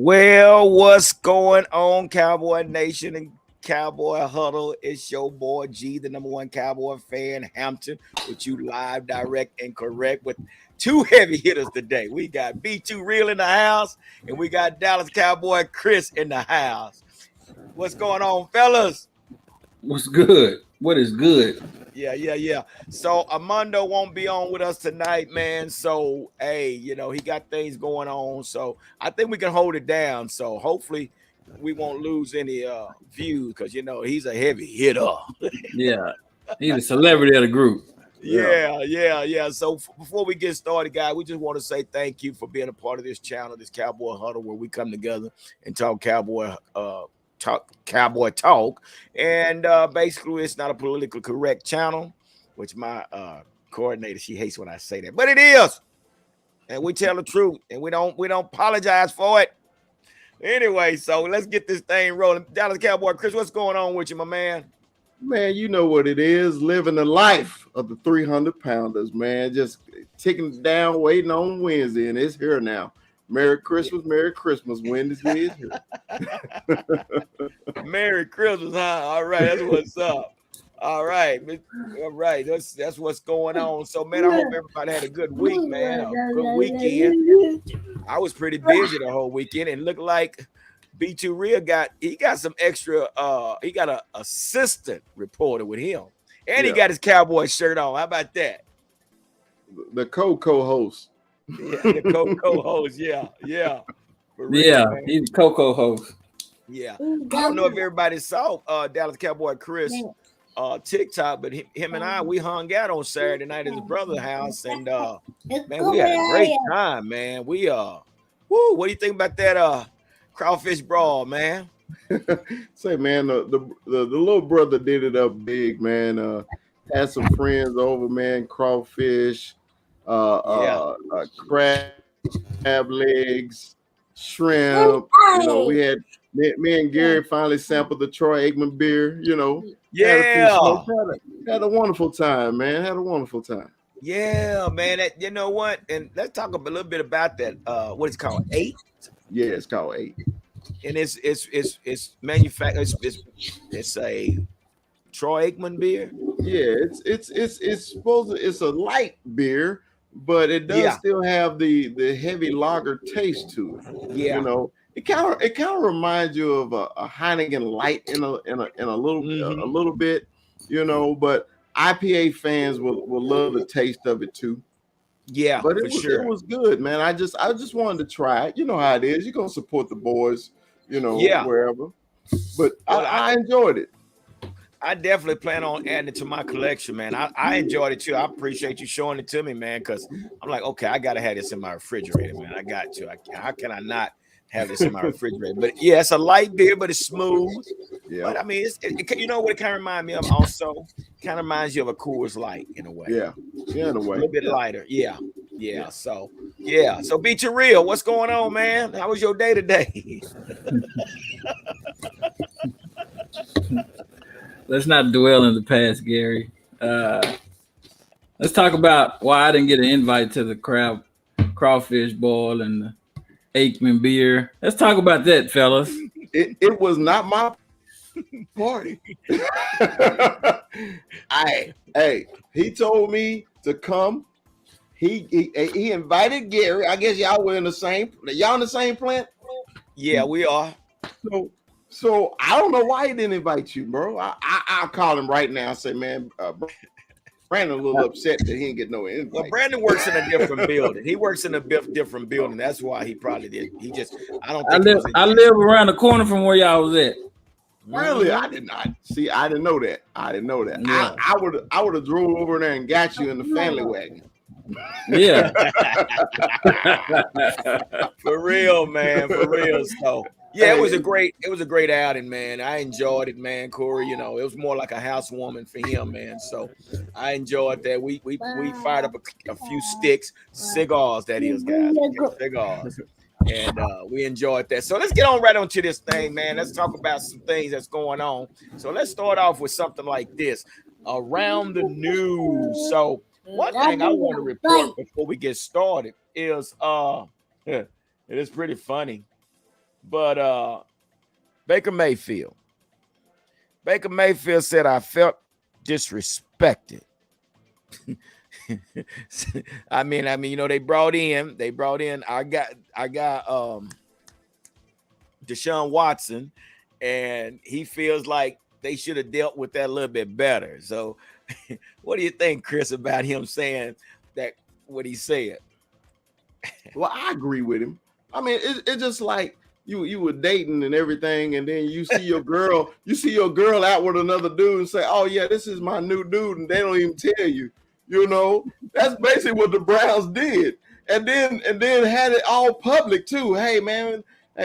Well, what's going on, Cowboy Nation and Cowboy Huddle? It's your boy G, the number one Cowboy fan, Hampton, with you live, direct, and correct with two heavy hitters today. We got B2 Real in the house, and we got Dallas Cowboy Chris in the house. What's going on, fellas? What's good? What is good? Yeah. So Armando won't be on with us tonight, man. So hey, he got things going on. So I think we can hold it down. So hopefully we won't lose any views because he's a heavy hitter. Yeah, he's a celebrity of the group. Yeah. So before we get started, guys, we just want to say thank you for being a part of this channel, this Cowboy Huddle, where we come together and talk Cowboy talk, and basically it's not a politically correct channel, which my coordinator, she hates when I say that, but it is, and we tell the truth, and we don't apologize for it anyway. So let's get this thing rolling. Dallas Cowboy Chris, what's going on with you, my man? Man, you know what it is, living the life of the 300-pounders, man, just ticking down, waiting on Wednesday, and it's here now. Merry Christmas, Wednesday is here. Merry Christmas, huh? All right, that's what's up. All right. That's what's going on. So, man, I hope everybody had a good week, man. A good weekend. I was pretty busy the whole weekend, and looked like B2 Real got some extra. He got an assistant reporter with him, and he got his Cowboy shirt on. How about that? The co-host. Yeah, the co-host. Yeah. Real, he's the co-host. Yeah, I don't know if everybody saw Dallas Cowboy Chris TikTok, but him and I, we hung out on Saturday night at his brother's house, and man, we had a great time, man. What do you think about that crawfish brawl, man? Say, man, the little brother did it up big, man. Had some friends over, man. Crawfish, crab legs, shrimp. We had me and Gary finally sampled the Troy Aikman beer. Had a wonderful time, man. Had a wonderful time. Yeah, man. You know what? And let's talk a little bit about that. What it's called, 8? Yeah, it's called 8. And it's manufactured. It's a Troy Aikman beer. Yeah, it's supposed to, it's a light beer, but it does still have the heavy lager taste to it. Yeah, it kind of reminds you of a Heineken Light in a little bit, But IPA fans will love the taste of it too. Yeah, but it was good, man. I just wanted to try it. You know how it is. You're gonna support the boys, wherever. But I enjoyed it. I definitely plan on adding it to my collection, man. I enjoyed it too. I appreciate you showing it to me, man, because I'm like, okay, I gotta have this in my refrigerator, man. I got to. How can I not have this in my refrigerator? But yeah, it's a light beer, but it's smooth. Yeah. But I mean, you know what it kind of reminds me of also? Kind of reminds you of a Coors Light in a way. Yeah, in a way. A little bit lighter. Yeah. So B2 Real, what's going on, man? How was your day today? Let's not dwell in the past, Gary. Let's talk about why I didn't get an invite to the crawfish boil and the Aikman beer. Let's talk about that, fellas. It was not my party. Hey, he told me to come. He invited Gary. I guess y'all in the same plant? Yeah, we are. So I don't know why he didn't invite you, bro. I'll call him right now and say, man, Brandon a little upset that he didn't get no invite. Well, Brandon works in a different building. He works in a different building. That's why he probably did. He just, I don't think I live around the corner from where y'all was at. Really? I did not. See, I didn't know that. Yeah. I would have drove over there and got you in the family wagon. Yeah. For real, man. For real. So yeah, it was a great outing, man. I enjoyed it, man. Corey, it was more like a housewarming for him, man. So I enjoyed that. We fired up a few cigars, that is, guys. Cigars. And we enjoyed that. So let's get on right onto this thing, man. Let's talk about some things that's going on. So let's start off with something like this. Around the news. So one thing I want to report before we get started is it is pretty funny. But Baker Mayfield. Baker Mayfield said, I felt disrespected. I mean, they brought in I got Deshaun Watson, and he feels like they should have dealt with that a little bit better. So what do you think, Chris, about him saying that, what he said? Well, I agree with him. I mean, it's just like you were dating and everything, and then you see your girl out with another dude and say, oh yeah, this is my new dude, and they don't even tell you. That's basically what the Browns did. And then had it all public too. Hey man,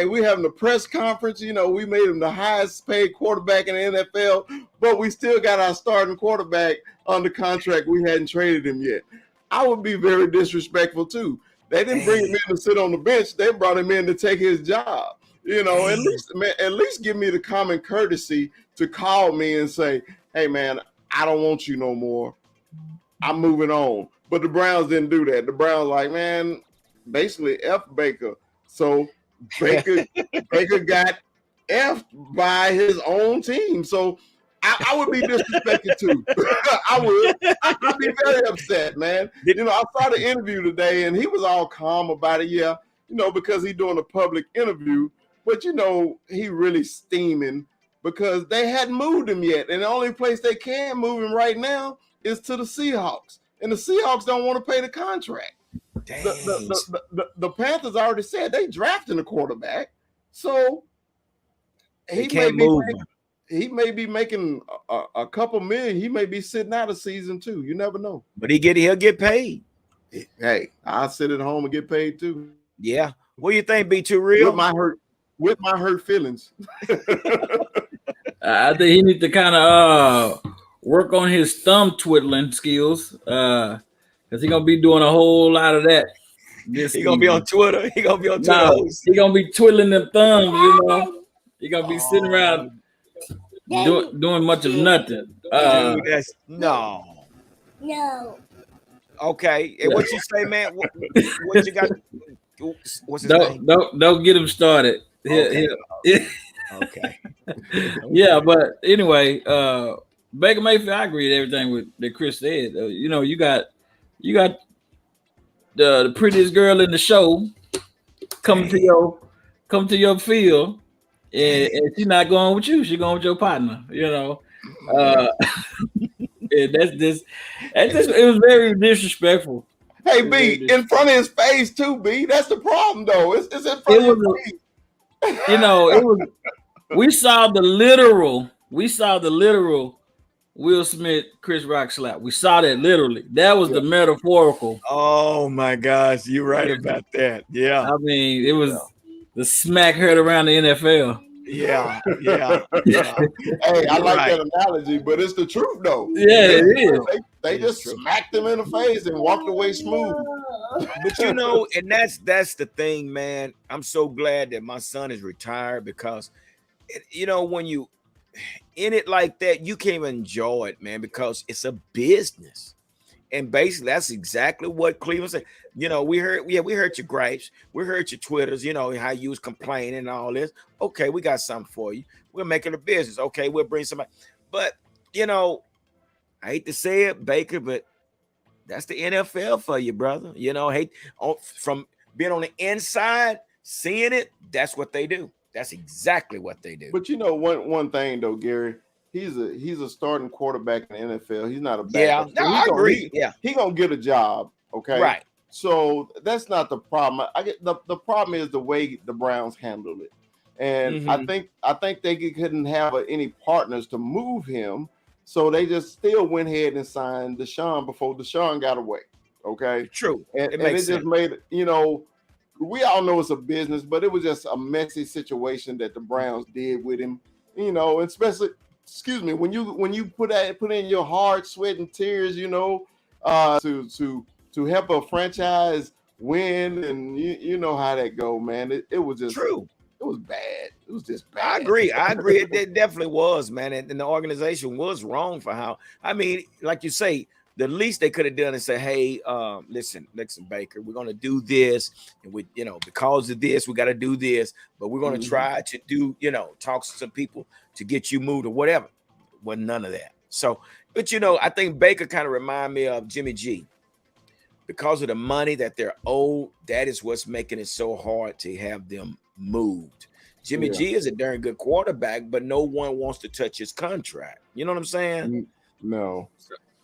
we having a press conference, we made him the highest paid quarterback in the NFL, but we still got our starting quarterback under contract. We hadn't traded him yet. I would be very disrespectful too. They didn't bring him in to sit on the bench. They brought him in to take his job. At least give me the common courtesy to call me and say, hey man, I don't want you no more. I'm moving on. But the Browns didn't do that. The Browns like, man, basically F Baker. So Baker got F'd by his own team. So I would be disrespected too. I would. I'd be very upset, man. I saw the interview today and he was all calm about it. Yeah, because he's doing a public interview. But, he really steaming because they hadn't moved him yet. And the only place they can move him right now is to the Seahawks. And the Seahawks don't want to pay the contract. The Panthers already said they drafting a quarterback. So he may be making a couple million. He may be sitting out of season 2. You never know. But he'll get paid. Hey, I'll sit at home and get paid too. Yeah. What do you think, be too real? With my hurt feelings. I think he needs to kind of work on his thumb twiddling skills, because he's gonna be doing a whole lot of that. He's gonna be on Twitter. He's gonna be on Twitter. No, he's gonna be twiddling them thumbs. He's gonna be sitting around doing much of nothing. No. Okay, and what you say, man? What you got? What's his name? Don't get him started. Okay. Okay. Yeah, but anyway, Baker Mayfield, I agree with everything that Chris said. You got the prettiest girl in the show come to your field, and she's not going with you. She's going with your partner. And it was very disrespectful. Hey, B, in front of his face too, B. That's the problem, though. It's in front of his face. It was. We saw the literal Will Smith Chris Rock slap. We saw that literally. That was the metaphorical. Oh my gosh, you're right about that. Yeah. I mean, it was the smack heard around the NFL. Yeah. Hey, I like that analogy, but it's the truth though. Yeah, it is. They just smacked him in the face and walked away smooth. But and that's the thing, man. I'm so glad that my son is retired because, when you in it like that, you can't even enjoy it, man, because it's a business. And basically, that's exactly what Cleveland said. We heard your gripes. We heard your Twitters, how you was complaining and all this. Okay, we got something for you. We'll make it a business. Okay, we'll bring somebody. But, I hate to say it, Baker, but that's the NFL for you, brother. From being on the inside, seeing it, that's what they do. That's exactly what they do. But one thing though, Gary, he's a starting quarterback in the NFL. He's not a backup. Yeah, I agree. He's gonna get a job. Okay, right. So that's not the problem. The problem is the way the Browns handled it, and I think they couldn't have any partners to move him, so they just still went ahead and signed Deshaun before Deshaun got away. Okay, true. And it just made we all know it's a business, but it was just a messy situation that the Browns did with him. Especially, when you put in your hard sweat and tears, to help a franchise win, and you know how that go, man. It was just true. It was bad. It was just bad. I agree. It definitely was, man. And the organization was wrong for how. I mean, like you say, the least they could have done is say, hey, listen, Baker, we're gonna do this, and we, because of this, we got to do this, but we're gonna try to do, talk to some people to get you moved or whatever. Well, none of that. So, but I think Baker kind of remind me of Jimmy G. Because of the money that they're owed, that is what's making it so hard to have them moved. Jimmy G is a darn good quarterback, but no one wants to touch his contract. You know what I'm saying? No.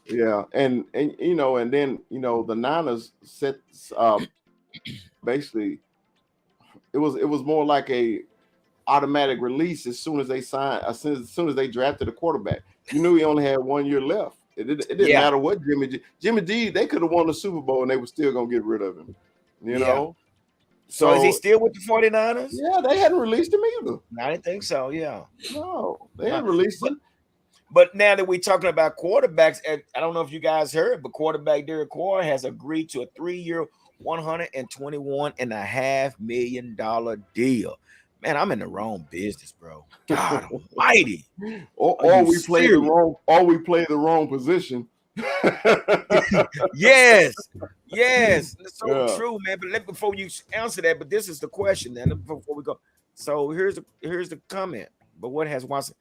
Yeah, and then the Niners set basically it was more like a automatic release as soon as they signed, as soon as they drafted a quarterback. You knew he only had 1 year left. It didn't matter what Jimmy G, they could have won the Super Bowl and they were still gonna get rid of him. You know. So is he still with the 49ers? Yeah, they hadn't released him either. I didn't think so. Yeah. No, they hadn't released him. But now that we're talking about quarterbacks, I don't know if you guys heard, but quarterback Derek Carr has agreed to a 3-year, $121.5 million deal. Man, I'm in the wrong business, bro. God almighty. Or we play the wrong position. Yes. That's so true, man. But before you answer that, but this is the question then before we go. So here's the comment. But what has Watson?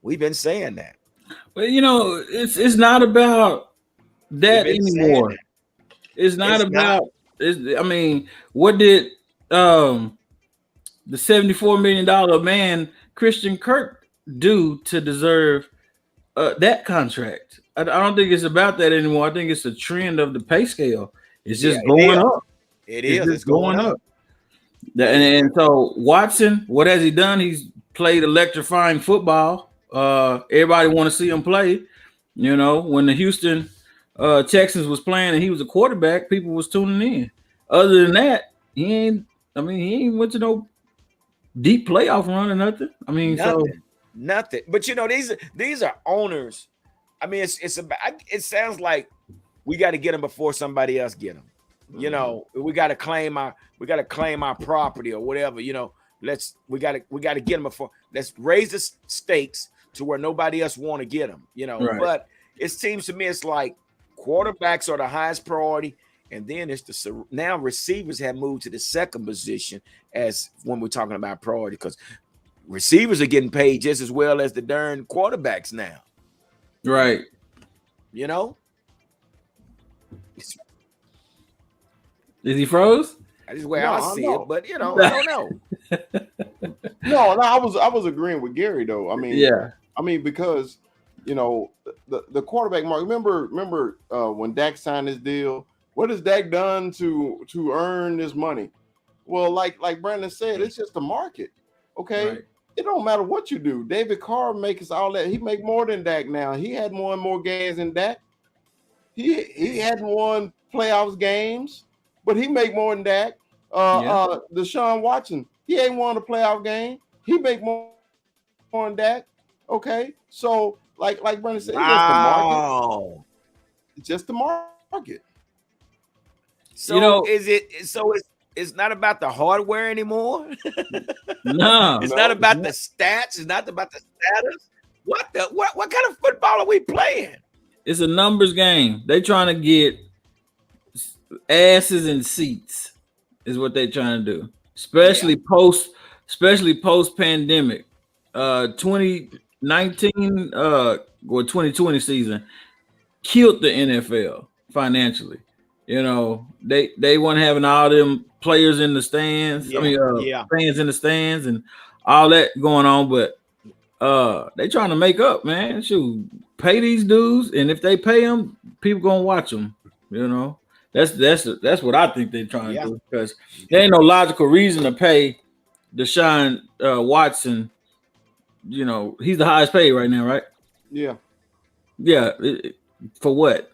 We've been saying that. But it's not about that anymore. It's not about. I mean, what did the $74 million man Christian Kirk do to deserve that contract? I don't think it's about that anymore. I think it's a trend of the pay scale. It's just going up. It's going up. And so Watson, what has he done? He's played electrifying football. Everybody want to see him play. When the Houston Texans was playing and he was a quarterback, people was tuning in. Other than that, he ain't went to no deep playoff run or nothing. I mean, nothing. But these are owners. I mean, it sounds like we got to get them before somebody else get them. We got to claim our property or whatever. We got to get them before. Let's raise the stakes to where nobody else want to get them. Right. But it seems to me it's like quarterbacks are the highest priority, and then now receivers have moved to the second position as when we're talking about priority, because receivers are getting paid just as well as the darn quarterbacks now. Right. Is he froze? That's the way I see it, but I don't know. No, I was agreeing with Gary though. I mean, because the quarterback market. Remember when Dak signed his deal? What has Dak done to earn this money? Well, like Brandon said, it's just the market. Okay. Right. It don't matter what you do. David Carr makes all that. He make more than Dak now. He hadn't won more games than Dak. He hadn't won playoffs games, but he make more than Dak. Deshaun Watson, he ain't won a playoff game. He make more than Dak. Okay, so like Brandon said, it's just the market. So it's not about the hardware anymore. No, it's not about the stats. It's not about the status. What kind of football are we playing? It's a numbers game. They trying to get asses in seats is what they trying to do. Especially post pandemic. 2019 or 2020 season killed the NFL financially. They weren't having all them players in the stands. Fans in the stands and all that going on. But they trying to make up, man. Shoot, pay these dudes, and if they pay them, people gonna watch them. That's what I think they're trying to do, because there ain't no logical reason to pay Deshaun Watson. He's the highest paid right now, right? Yeah. For what?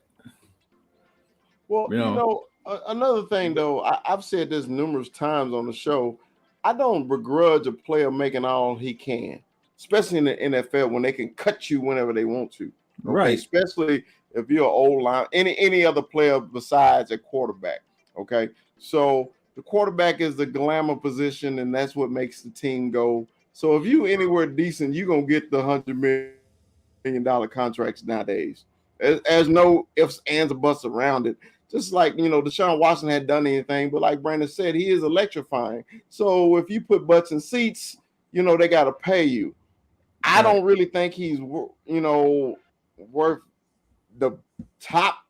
Well, another thing though, I've said this numerous times on the show. I don't begrudge a player making all he can, especially in the NFL when they can cut you whenever they want to. Okay? Right. Especially if you're an old line, any other player besides a quarterback. Okay. So the quarterback is the glamour position, and that's what makes the team go. So if you anywhere decent, you're gonna get the $100 million contracts nowadays. There's no ifs, ands, or buts around it. Just like, Deshaun Watson had done anything, but like Brandon said, he is electrifying. So if you put butts in seats, they got to pay you. I don't really think he's, worth the top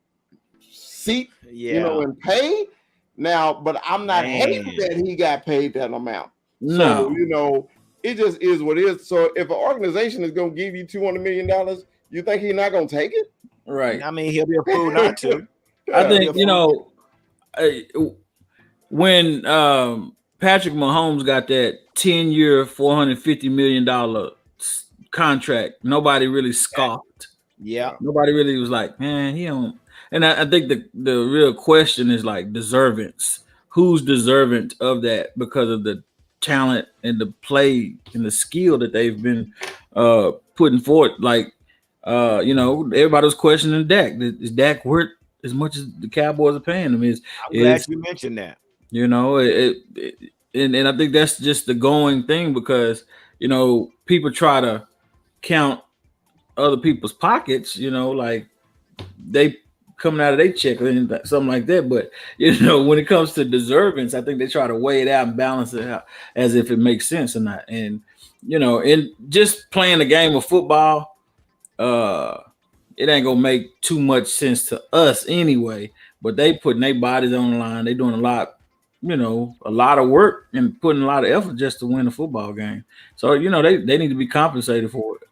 seat, and pay now. But I'm not hating that he got paid that amount. No. So, it just is what it is. So if an organization is going to give you $200 million, you think he's not going to take it? Right. I mean, he'll be a fool not to. I think, when Patrick Mahomes got that 10-year, $450 million contract, nobody really scoffed. Yeah. Nobody really was like, man, he don't. And I think the real question is like deservance. Who's deserving of that because of the talent and the play and the skill that they've been putting forth? Like, everybody was questioning Dak. Is Dak worth as much as the Cowboys are paying him? I'm glad you mentioned that. And I think that's just the going thing because, people try to count other people's pockets, like they coming out of their check or something like that. But, when it comes to deservance, I think they try to weigh it out and balance it out as if it makes sense or not. And, in just playing a game of football, it ain't gonna make too much sense to us anyway, but they putting their bodies on the line. They doing a lot of work and putting a lot of effort just to win a football game. So, they need to be compensated for it.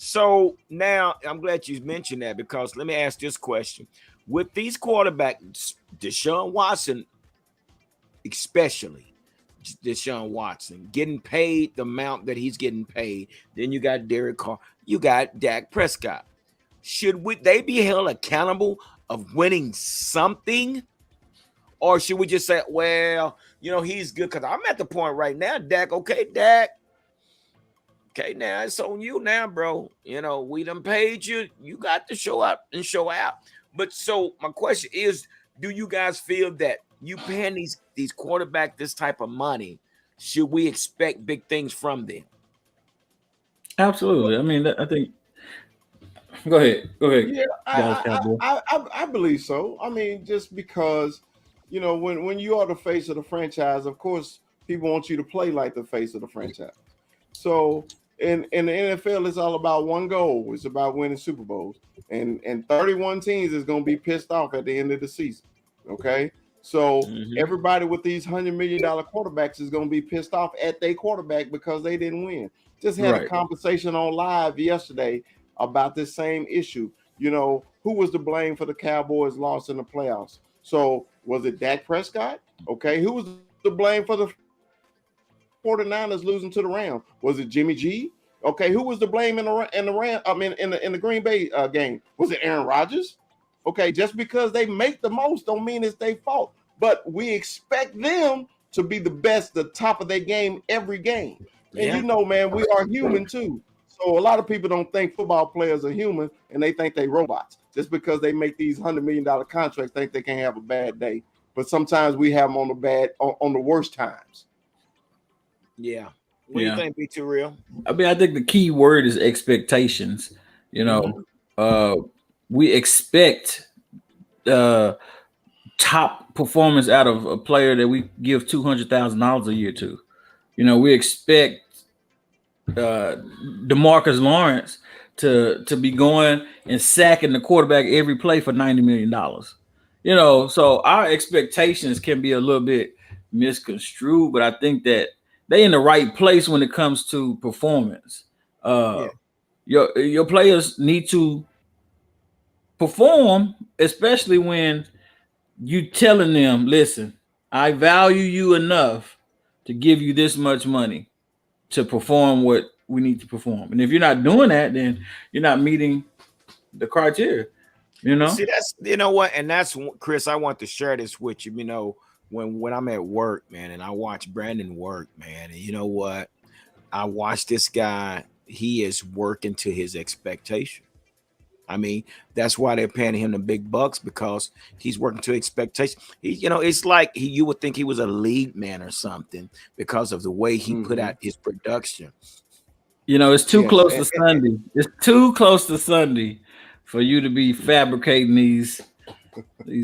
So now I'm glad you mentioned that because let me ask this question. With these quarterbacks, Deshaun Watson, especially Deshaun Watson, getting paid the amount that he's getting paid, then you got Derek Carr, you got Dak Prescott. Should they be held accountable of winning something? Or should we just say, well, he's good? Because I'm at the point right now, Dak, Dak. Okay, now it's on you now, bro. We done paid you. You got to show up and show out. But so my question is, do you guys feel that you paying these quarterbacks this type of money, should we expect big things from them? Absolutely. I mean, I think. Go ahead. Yeah, I believe so. I mean, just because, when you are the face of the franchise, of course, people want you to play like the face of the franchise. So in the NFL, it's all about one goal. It's about winning Super Bowls. And 31 teams is going to be pissed off at the end of the season. Okay? So everybody with these $100 million quarterbacks is going to be pissed off at their quarterback because they didn't win. Just had a conversation on live yesterday about this same issue. Who was to blame for the Cowboys' loss in the playoffs? So was it Dak Prescott? Okay. Who was to blame for the 49ers losing to the Rams? Was it Jimmy G? Okay. Who was to blame in the Green Bay game? Was it Aaron Rodgers? Okay. Just because they make the most don't mean it's their fault. But we expect them to be the best, the top of their game every game. And man, we are human too. So a lot of people don't think football players are human and they think they robots. Just because they make these $100 million contracts, think they can't have a bad day. But sometimes we have them on the worst times. Yeah. What do you think, be too real? I mean, I think the key word is expectations. We expect top performance out of a player that we give $200,000 a year to. We expect DeMarcus Lawrence to be going and sacking the quarterback every play for $90 million. So our expectations can be a little bit misconstrued, but I think that they in the right place when it comes to performance. Your players need to perform, especially when you telling them, listen, I value you enough to give you this much money to perform what we need to perform. And if you're not doing that, then you're not meeting the criteria, See, that's, what? And that's, Chris, I want to share this with you, when I'm at work, man, and I watch Brandon work, man, and you know what? I watch this guy. He is working to his expectation. I mean, that's why they're paying him the big bucks, because he's working to expectation. It's like you would think he was a lead man or something because of the way he put out his production. It's too close to Sunday. It's too close to Sunday for you to be fabricating these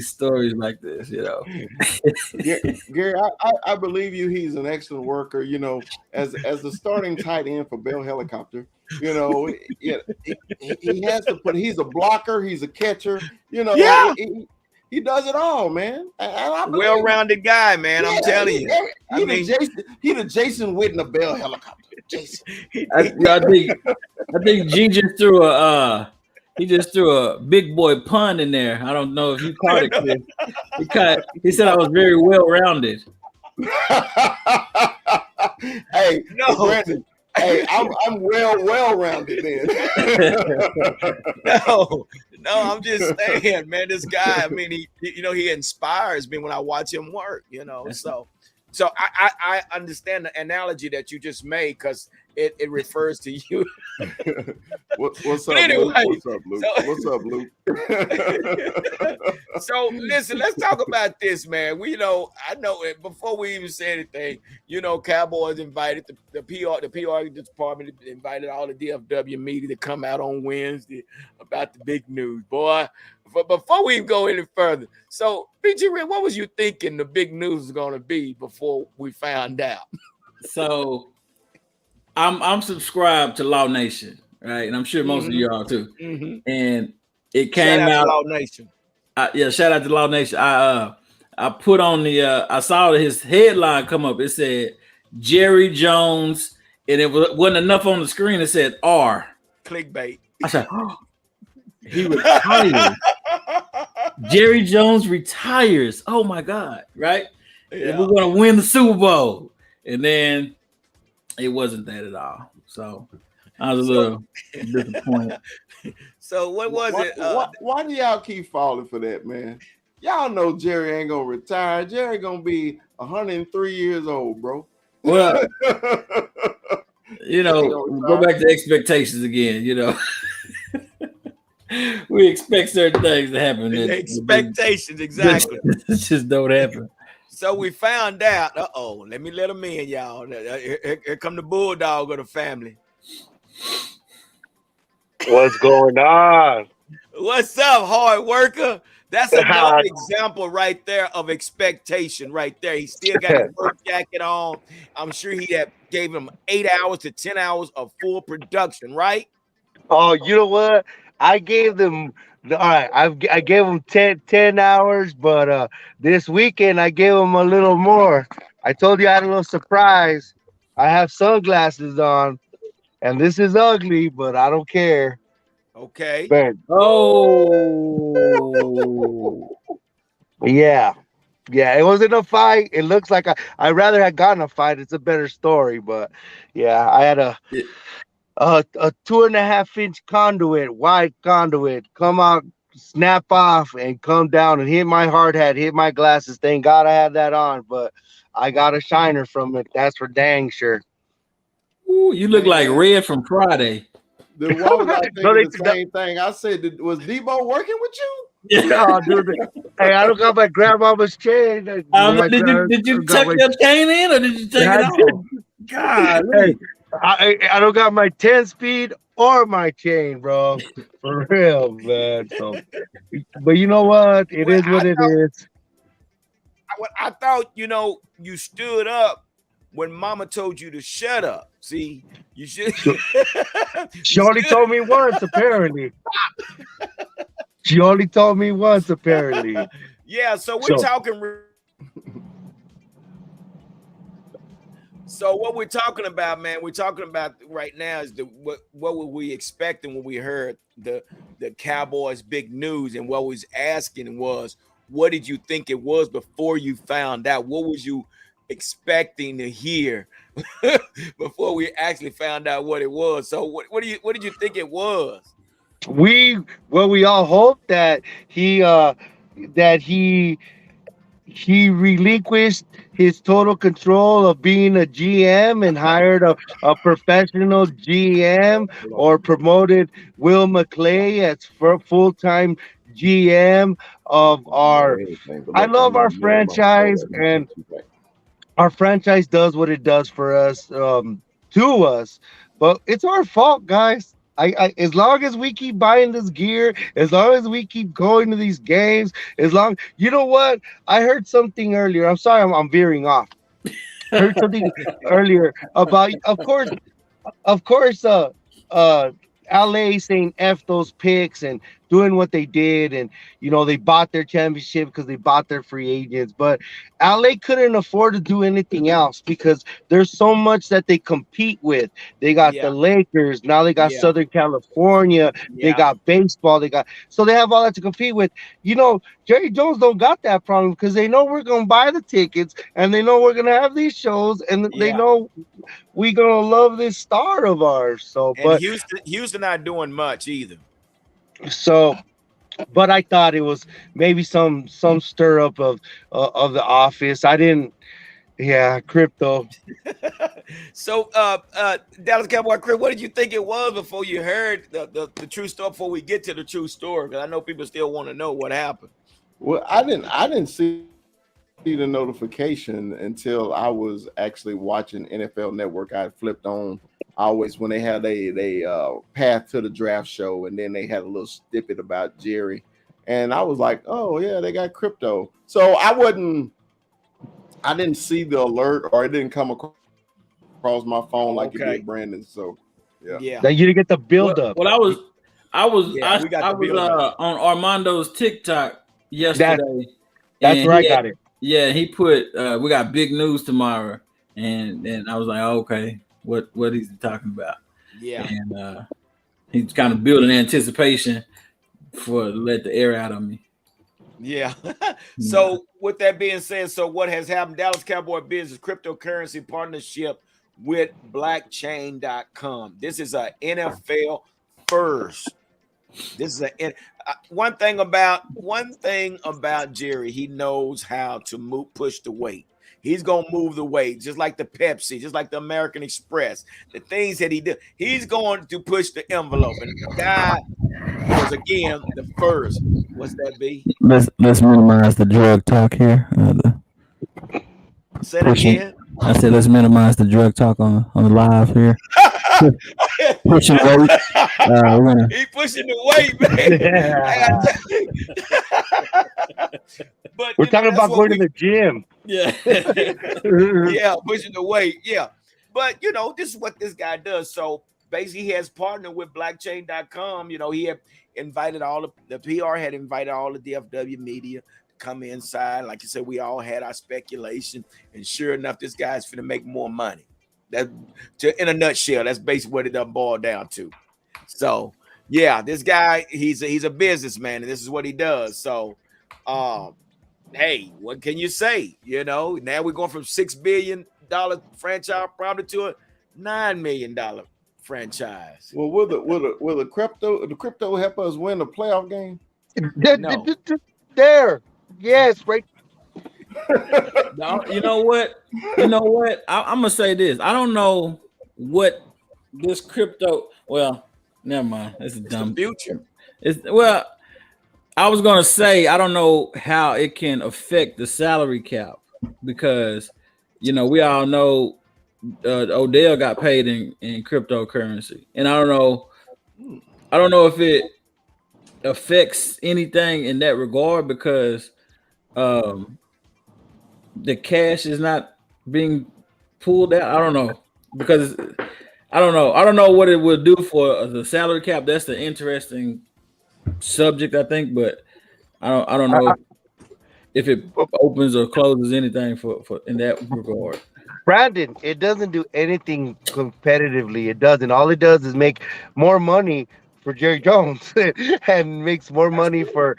stories like this, Gary, I believe you. He's an excellent worker. As the starting tight end for Bell Helicopter. Yeah, he has to put. He's a blocker. He's a catcher. Yeah. He does it all, man. Well-rounded guy, man. I'm telling you. He the Jason Witten of Bell Helicopter. Jason. I think G just threw a big boy pun in there. I don't know if you caught it, Chris. He said I was very well-rounded. Hey, no, Brandon. Hey, I'm well-rounded then. No, I'm just saying, man. This guy, I mean, he inspires me when I watch him work. So I understand the analogy that you just made because it refers to you. What's up, anyway, Luke? What's up, Luke? So listen, let's talk about this, man. I know it before we even say anything. Cowboys invited the PR department invited all the DFW media to come out on Wednesday about the big news, boy. But before we go any further, so PG, what was you thinking the big news was going to be before we found out? So, I'm subscribed to Law Nation, right? And I'm sure most of you are too. Mm-hmm. And it came out. To Law Nation. Shout out to Law Nation. I put on I saw his headline come up. It said Jerry Jones, and it wasn't enough on the screen. It said R. Clickbait. I said, oh, he retired. Jerry Jones retires. Oh my God! Right? Yeah. We're gonna win the Super Bowl, and then it wasn't that at all. So I was a little disappointed. So what was it? Why do y'all keep falling for that, man? Y'all know Jerry ain't gonna retire. Jerry gonna be 103 years old, bro. Well, go back to expectations again. We expect certain things to happen. Expectations, exactly. It just don't happen. So we found out. Let me let them in, y'all. Here come the bulldog of the family. What's going on? What's up, hard worker? That's another example right there of expectation right there. He still got his work jacket on. I'm sure he gave him 8 hours to 10 hours of full production, right? Oh, you know what? I gave them all right. I gave them 10 hours, but this weekend I gave them a little more. I told you I had a little surprise. I have sunglasses on, and this is ugly, but I don't care. Okay. Man. Oh. Yeah. It wasn't a fight. It looks like I rather had gotten a fight. It's a better story, but yeah, I had a 2.5-inch wide conduit, come out, snap off, and come down and hit my hard hat, hit my glasses. Thank God I had that on, but I got a shiner from it. That's for dang sure. Ooh, you look like Red from Friday. Then why was I thinking the same thing? I said, was Debo working with you? No, dude. Hey, I don't got my grandmama's chain. Did you tuck your chain in, or did you take it off? God, hey, I don't got my 10-speed or my chain, bro. For real, man. So, but you know what? It is what it is. I thought, you stood up when Mama told you to shut up. See, you should. She only told me once, apparently. She only told me once, apparently. Yeah, so we're talking. So what we're talking about, man, right now is what were we expecting when we heard the Cowboys' big news, and what we was asking was, what did you think it was before you found out? What was you expecting to hear before we actually found out what it was? So what did you think it was? We all hoped that he relinquished his total control of being a GM and hired a professional GM, or promoted Will McClay as full-time GM of our. I love our franchise, and our franchise does what it does for us, to us, but it's our fault, guys. As long as we keep buying this gear, as long as we keep going to these games, as long, you know what? I heard something earlier. I'm sorry, I'm veering off. Heard something earlier about, of course, uh, LA saying F those picks and doing what they did. And, they bought their championship because they bought their free agents. But LA couldn't afford to do anything else because there's so much that they compete with. They got the Yeah, Lakers. Now they got yeah, Southern California. They yeah, got baseball. So they have all that to compete with. Jerry Jones don't got that problem because they know we're going to buy the tickets and they know we're going to have these shows and they yeah. know we gonna love this star of ours. And Houston not doing much either. So, but I thought it was maybe some stir up of the office. I didn't. Yeah, crypto. So, Dallas Cowboy Chris, what did you think it was before you heard the true story? Before we get to the true story, because I know people still want to know what happened. Well, I didn't see the notification until I was actually watching NFL Network. I flipped on always when they had a path to the draft show, and then they had a little snippet about Jerry, and I was like, oh yeah, they got crypto. So I didn't see the alert, or it didn't come across my phone like it Okay. did Brandon. So yeah. Yeah, That you didn't get the build Well, up. well, yeah, we got I the was build up. on Armando's TikTok That yesterday, that's and where I got it. he put we got big news tomorrow, and I was like, okay, what is he talking about? Yeah. And he's kind of building anticipation for let the air out of me. Yeah. Yeah. So with that being said, so what has happened? Dallas Cowboy Business cryptocurrency partnership with blockchain.com. This is a NFL first. This is one thing about Jerry, he knows how to push the weight. He's gonna move the weight, just like the Pepsi, just like the American Express. The things that he did, he's going to push the envelope. And the guy was again the first. What's that be? Let's minimize the drug talk here. The Say it pushing. again. I said let's minimize the drug talk on the live here. Pushing weight. We're gonna. He pushing the weight, man. But We're talking that's about what going to we the gym. Yeah. yeah, pushing the weight. Yeah. But this is what this guy does. So basically he has partnered with blockchain.com. He had invited all the PR had invited all the DFW media to come inside. Like you said, we all had our speculation. And sure enough, this guy's finna make more money. That in a nutshell, that's basically what it done boiled down to. So yeah, this guy, he's a businessman, and this is what he does. So hey, what can you say? Now we're going from $6 billion franchise probably to a $9 million franchise. Well, will the crypto help us win the playoff game? No. There. Yes, right. No, you know what? I'm gonna say this. I don't know what this crypto. Well, never mind. It's a dumb future. I was gonna say I don't know how it can affect the salary cap because we all know Odell got paid in cryptocurrency, and I don't know if it affects anything in that regard because the cash is not being pulled out. I don't know because I don't know. I don't know what it will do for the salary cap. That's the interesting subject, I think, but I don't know if it opens or closes anything for in that regard. Brandon, it doesn't do anything competitively. It doesn't. All it does is make more money for Jerry Jones and makes more money for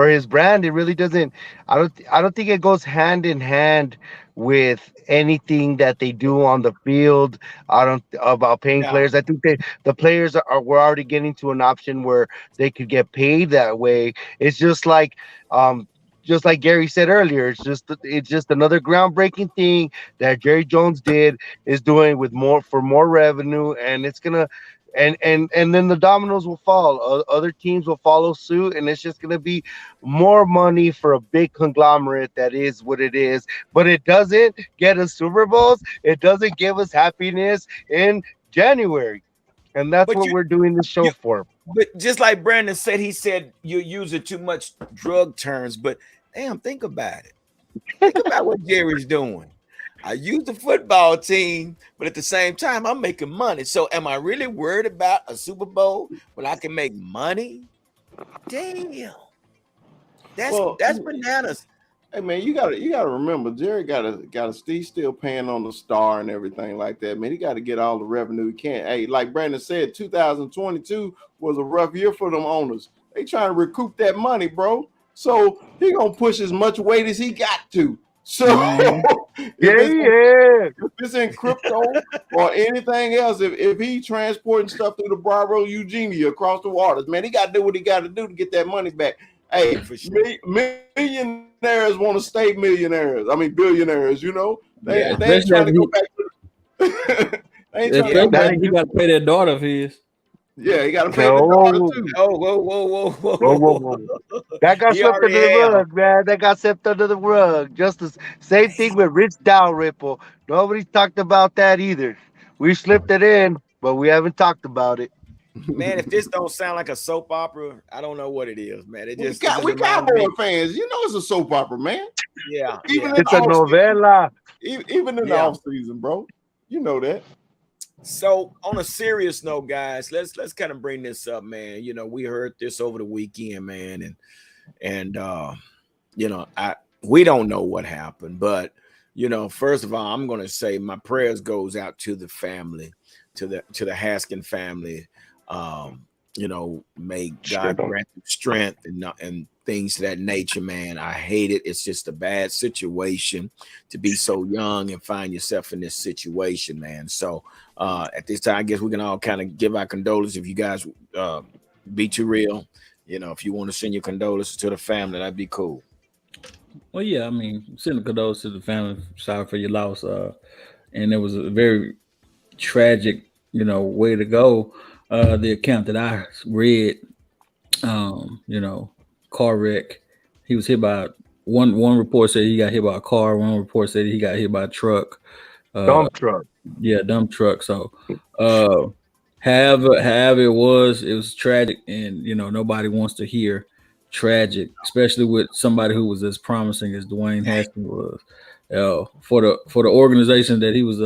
his brand. It really doesn't. I don't think it goes hand in hand with anything that they do on the field. I don't about paying Yeah. players. I think the players we're already getting to an option where they could get paid that way. It's just like Gary said earlier, it's just another groundbreaking thing that Jerry Jones is doing with more revenue, and it's gonna and then the dominoes will fall. Other teams will follow suit, and it's just gonna be more money for a big conglomerate that is what it is. But it doesn't get us Super Bowls. It doesn't give us happiness in January. And that's But what we're doing the show for. But just like Brandon said, he said you're using too much drug terms. But damn, think about it. Think about what Jerry's doing. I use the football team, but at the same time, I'm making money. So am I really worried about a Super Bowl when I can make money? Damn. That's bananas. Hey man, you gotta remember, Jerry gotta he's still paying on the star and everything like that. Man, he got to get all the revenue he can. Hey, like Brandon said, 2022 was a rough year for them owners. They trying to recoup that money, bro. So he gonna push as much weight as he got to. So if it's in crypto or anything else, if he transporting stuff through the Bravo Eugenia across the waters, man, he got to do what he got to do to get that money back. Hey, for sure. Millionaires want to stay millionaires. I mean, billionaires. You know, they ain't trying to go back to. He got to pay their daughter for his. Yeah, he got to pay the daughter too. Whoa. That got swept under the rug, man. That got swept under the rug. Just the same thing with Rich Dalrymple. Nobody talked about that either. We slipped it in, but we haven't talked about it. Man, if this don't sound like a soap opera, I don't know what it is, man. It just we Cowboy fans. You know it's a soap opera, man. Yeah, it's a novella. Even in the off season, bro. You know that. So on a serious note, guys, let's kind of bring this up, man. You know, we heard this over the weekend, man, and you know, we don't know what happened, but you know, first of all, I'm going to say my prayers goes out to the family, to the Haskins family. You know, may God grant them strength and things to that nature, man. I hate it. It's just a bad situation to be so young and find yourself in this situation, man. So at this time, I guess we can all kind of give our condolences. If you guys be too real, you know, if you want to send your condolences to the family, that'd be cool. Well, yeah, I mean, send the condolences to the family. Sorry for your loss. And it was a very tragic, you know, way to go. The account that I read, you know, car wreck. He was hit by one report said he got hit by a car. One report said he got hit by a truck. Dump truck. Yeah, dump truck. So, however it was tragic, and you know nobody wants to hear tragic, especially with somebody who was as promising as Dwayne Haskins was. For the organization that he was,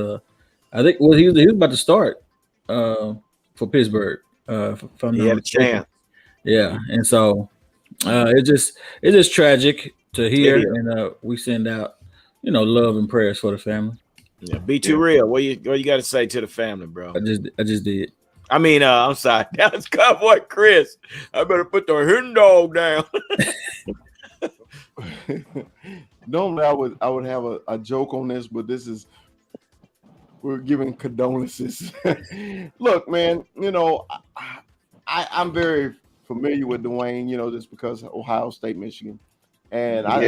I think he was about to start for Pittsburgh. If I'm he had a chance. Yeah, and so it's just tragic to hear, and we send out, you know, love and prayers for the family. Yeah, be too real. What you got to say to the family, bro? I just did. I mean, I'm sorry. That's Cowboy Chris. I better put the hen dog down. Normally, I would have a joke on this, but we're giving condolences. Look, man, you know, I'm very familiar with Dwayne, you know, just because of Ohio State, Michigan, and I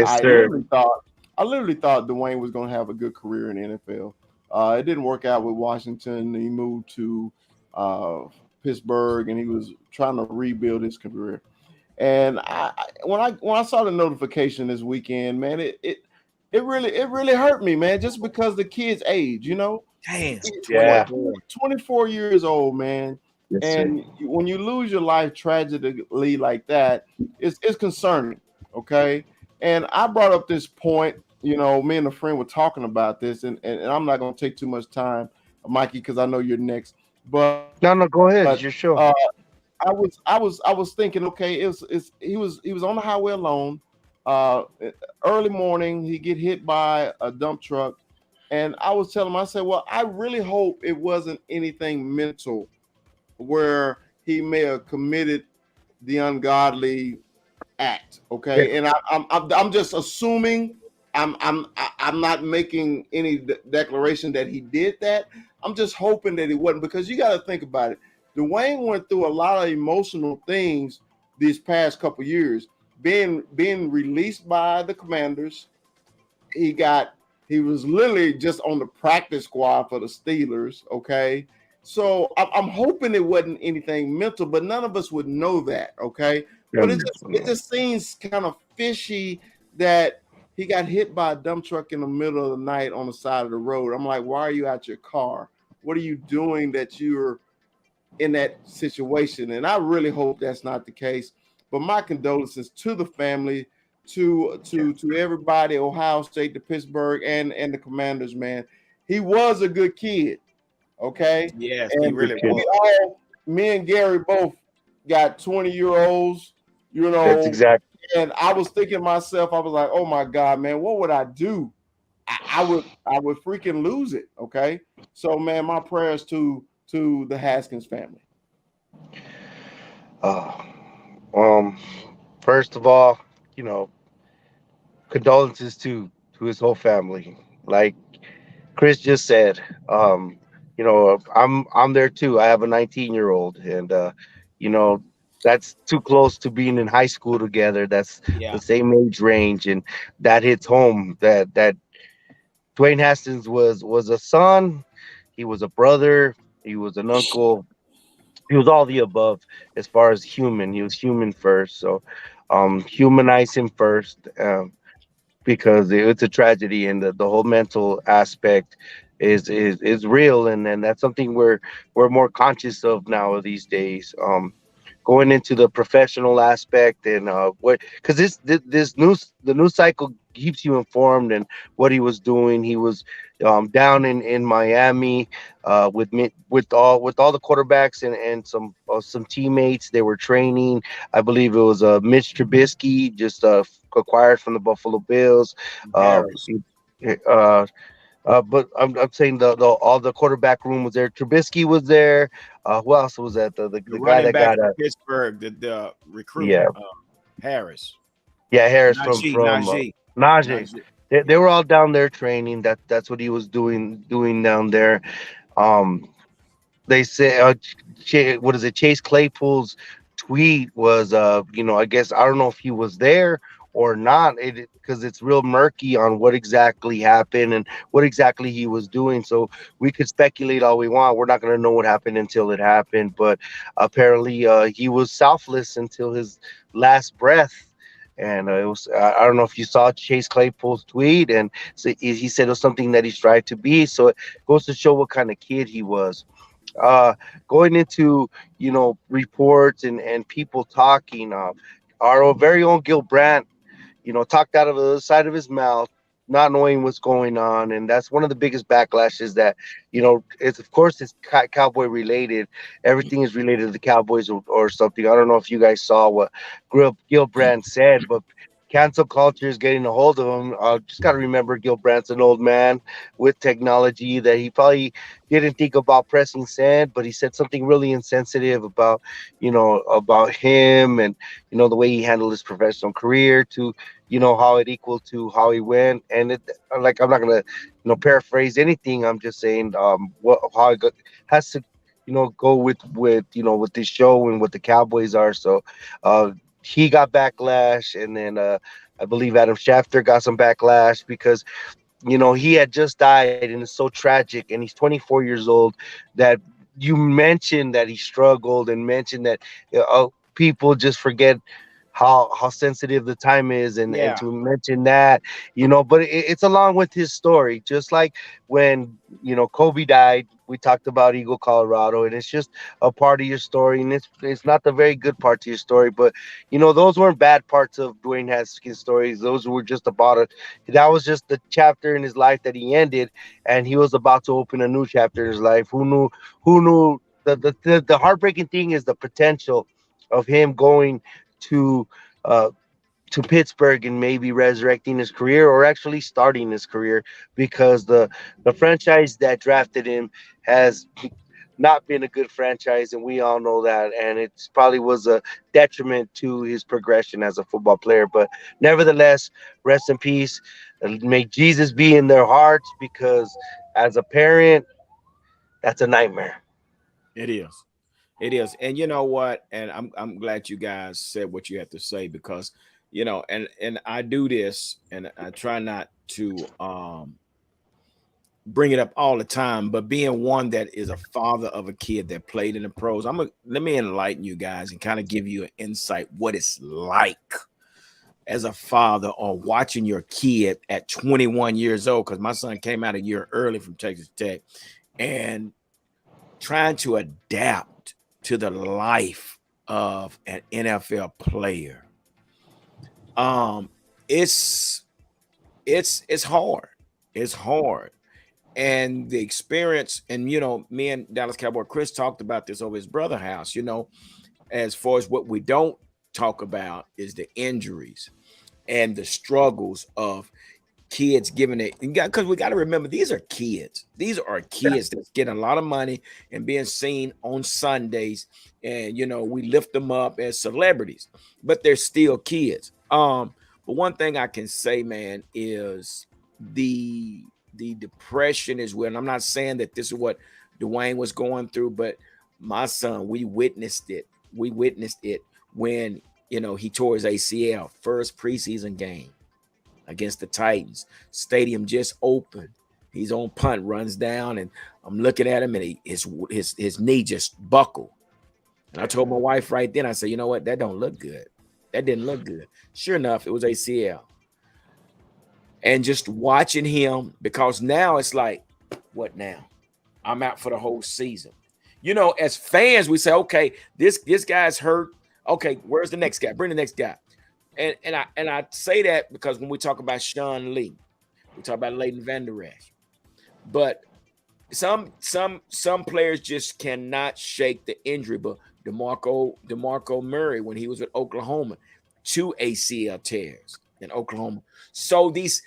literally thought Dwayne was going to have a good career in the NFL. It didn't work out with Washington. He moved to Pittsburgh, and he was trying to rebuild his career. And when I saw the notification this weekend, man, it really hurt me, man, just because the kid's age, you know. Damn. 24 years old, man. Yes, and when you lose your life tragically like that, it's concerning, okay? And I brought up this point, you know, me and a friend were talking about this, and I'm not going to take too much time, Mikey, because I know you're next. But no, go ahead. It's your show. I was thinking, okay, he was on the highway alone. Early morning, he get hit by a dump truck, and I was telling him, I said, well, I really hope it wasn't anything mental where he may have committed the ungodly act, okay? And I'm just assuming. I'm not making any declaration that he did that. I'm just hoping that he wasn't, because you got to think about it. Dwayne went through a lot of emotional things these past couple years. Being released by the Commanders, he was literally just on the practice squad for the Steelers, okay? So I'm hoping it wasn't anything mental, but none of us would know that, okay? But it just seems kind of fishy that he got hit by a dump truck in the middle of the night on the side of the road. I'm like, why are you out your car? What are you doing that you're in that situation. And I really hope that's not the case. But my condolences to the family, to everybody, Ohio State, to Pittsburgh, and the Commanders, man. He was a good kid, okay? Yes, he And really we was. all, me and Gary both got 20-year-olds, you That's know, exact. and I was thinking to myself, I was like, oh my God, man, what would I do? I would freaking lose it. Okay. So man, my prayers to the Haskins family. Uh, um, First of all, condolences to his whole family. Like Chris just said, I'm there too. I have a 19-year-old, and you know, that's too close to being in high school together. That's the Yeah. same age range, and that hits home. That Dwayne Haskins was a son, he was a brother, he was an uncle, he was all the above as far as human. He was human first, so humanize him first. Because it's a tragedy, and the whole mental aspect is real, and that's something we're more conscious of now these days. Going into the professional aspect, and what, because this news, the news cycle keeps you informed, and what he was doing. He was down in Miami with all the quarterbacks and some teammates. They were training. I believe it was Mitch Trubisky, just acquired from the Buffalo Bills. Uh, Harris. but I'm saying the all the quarterback room was there. Trubisky was there. Who else was that? The The guy running that back got from Pittsburgh, the recruit, yeah, Harris. Harris Najee, from Najee, Najee. Najee. They Yeah. were all down there training. That's what he was doing down there. Um, they say what is it, Chase Claypool's tweet was I guess I don't know if he was there or not, because it's real murky on what exactly happened and what exactly he was doing. So we could speculate all we want, we're not going to know what happened until it happened. But apparently he was selfless until his last breath. And it was, I don't know if you saw Chase Claypool's tweet, and so he said it was something that he strived to be. So it goes to show what kind of kid he was. uh Going into reports and people talking, our very own Gil Brandt, talked out of the side of his mouth, not knowing what's going on. And that's one of the biggest backlashes that, it's, of course, it's Cowboy related. Everything is related to the Cowboys, or something. I don't know if you guys saw what Gil Brandt said, but cancel culture is getting a hold of him. Just got to remember, Gil Brandt's an old man with technology, that he probably didn't think about pressing send, but he said something really insensitive about, about him, and, the way he handled his professional career, to how it equaled to how he went. And it, like, I'm not gonna paraphrase anything. I'm just saying what how it has to go with this show and what the Cowboys are. So he got backlash, and then I believe Adam Schefter got some backlash, because he had just died, and it's so tragic, and he's 24 years old. That you mentioned that he struggled, and mentioned that people just forget how sensitive the time is, and Yeah. to mention that, but it's along with his story. Just like when Kobe died, we talked about Eagle, Colorado, and it's just a part of your story, and it's not the very good part to your story. But those weren't bad parts of Dwayne Haskins' stories. Those were just about it. That was just the chapter in his life that he ended, and he was about to open a new chapter in his life. Who knew the heartbreaking thing is the potential of him going to uh, to Pittsburgh and maybe resurrecting his career, or actually starting his career, because the franchise that drafted him has not been a good franchise, and we all know that, and it's probably was a detriment to his progression as a football player. But nevertheless, rest in peace. May Jesus be in their hearts, because as a parent, that's a nightmare. It is. It is. And you know what? And I'm glad you guys said what you have to say, because and I do this, and I try not to bring it up all the time, but being one that is a father of a kid that played in the pros, let me enlighten you guys and kind of give you an insight what it's like as a father, or watching your kid at 21 years old, because my son came out a year early from Texas Tech, and trying to adapt to the life of an NFL player, it's hard. It's hard. And the experience, and me and Dallas Cowboy Chris talked about this over his brother's house, as far as what we don't talk about is the injuries and the struggles of kids giving it, because we got to remember, these are kids. These are kids that's getting a lot of money and being seen on Sundays, and we lift them up as celebrities, but they're still kids. But one thing I can say, man, is the depression is well. And I'm not saying that this is what Dwayne was going through, but my son, we witnessed it. We witnessed it when he tore his ACL first preseason game against the Titans. Stadium just opened. He's on punt, runs down, and I'm looking at him, and his knee just buckled. And I told my wife right then, I said, you know what? That don't look good. That didn't look good. Sure enough, it was ACL. And just watching him, because now it's like, what now? I'm out for the whole season. As fans, we say, okay, this guy's hurt. Okay, where's the next guy? Bring the next guy. And I say that because when we talk about Sean Lee, we talk about Leighton Vander Esch. But some players just cannot shake the injury. But Demarco Murray, when he was with Oklahoma, 2 ACL tears in Oklahoma. So these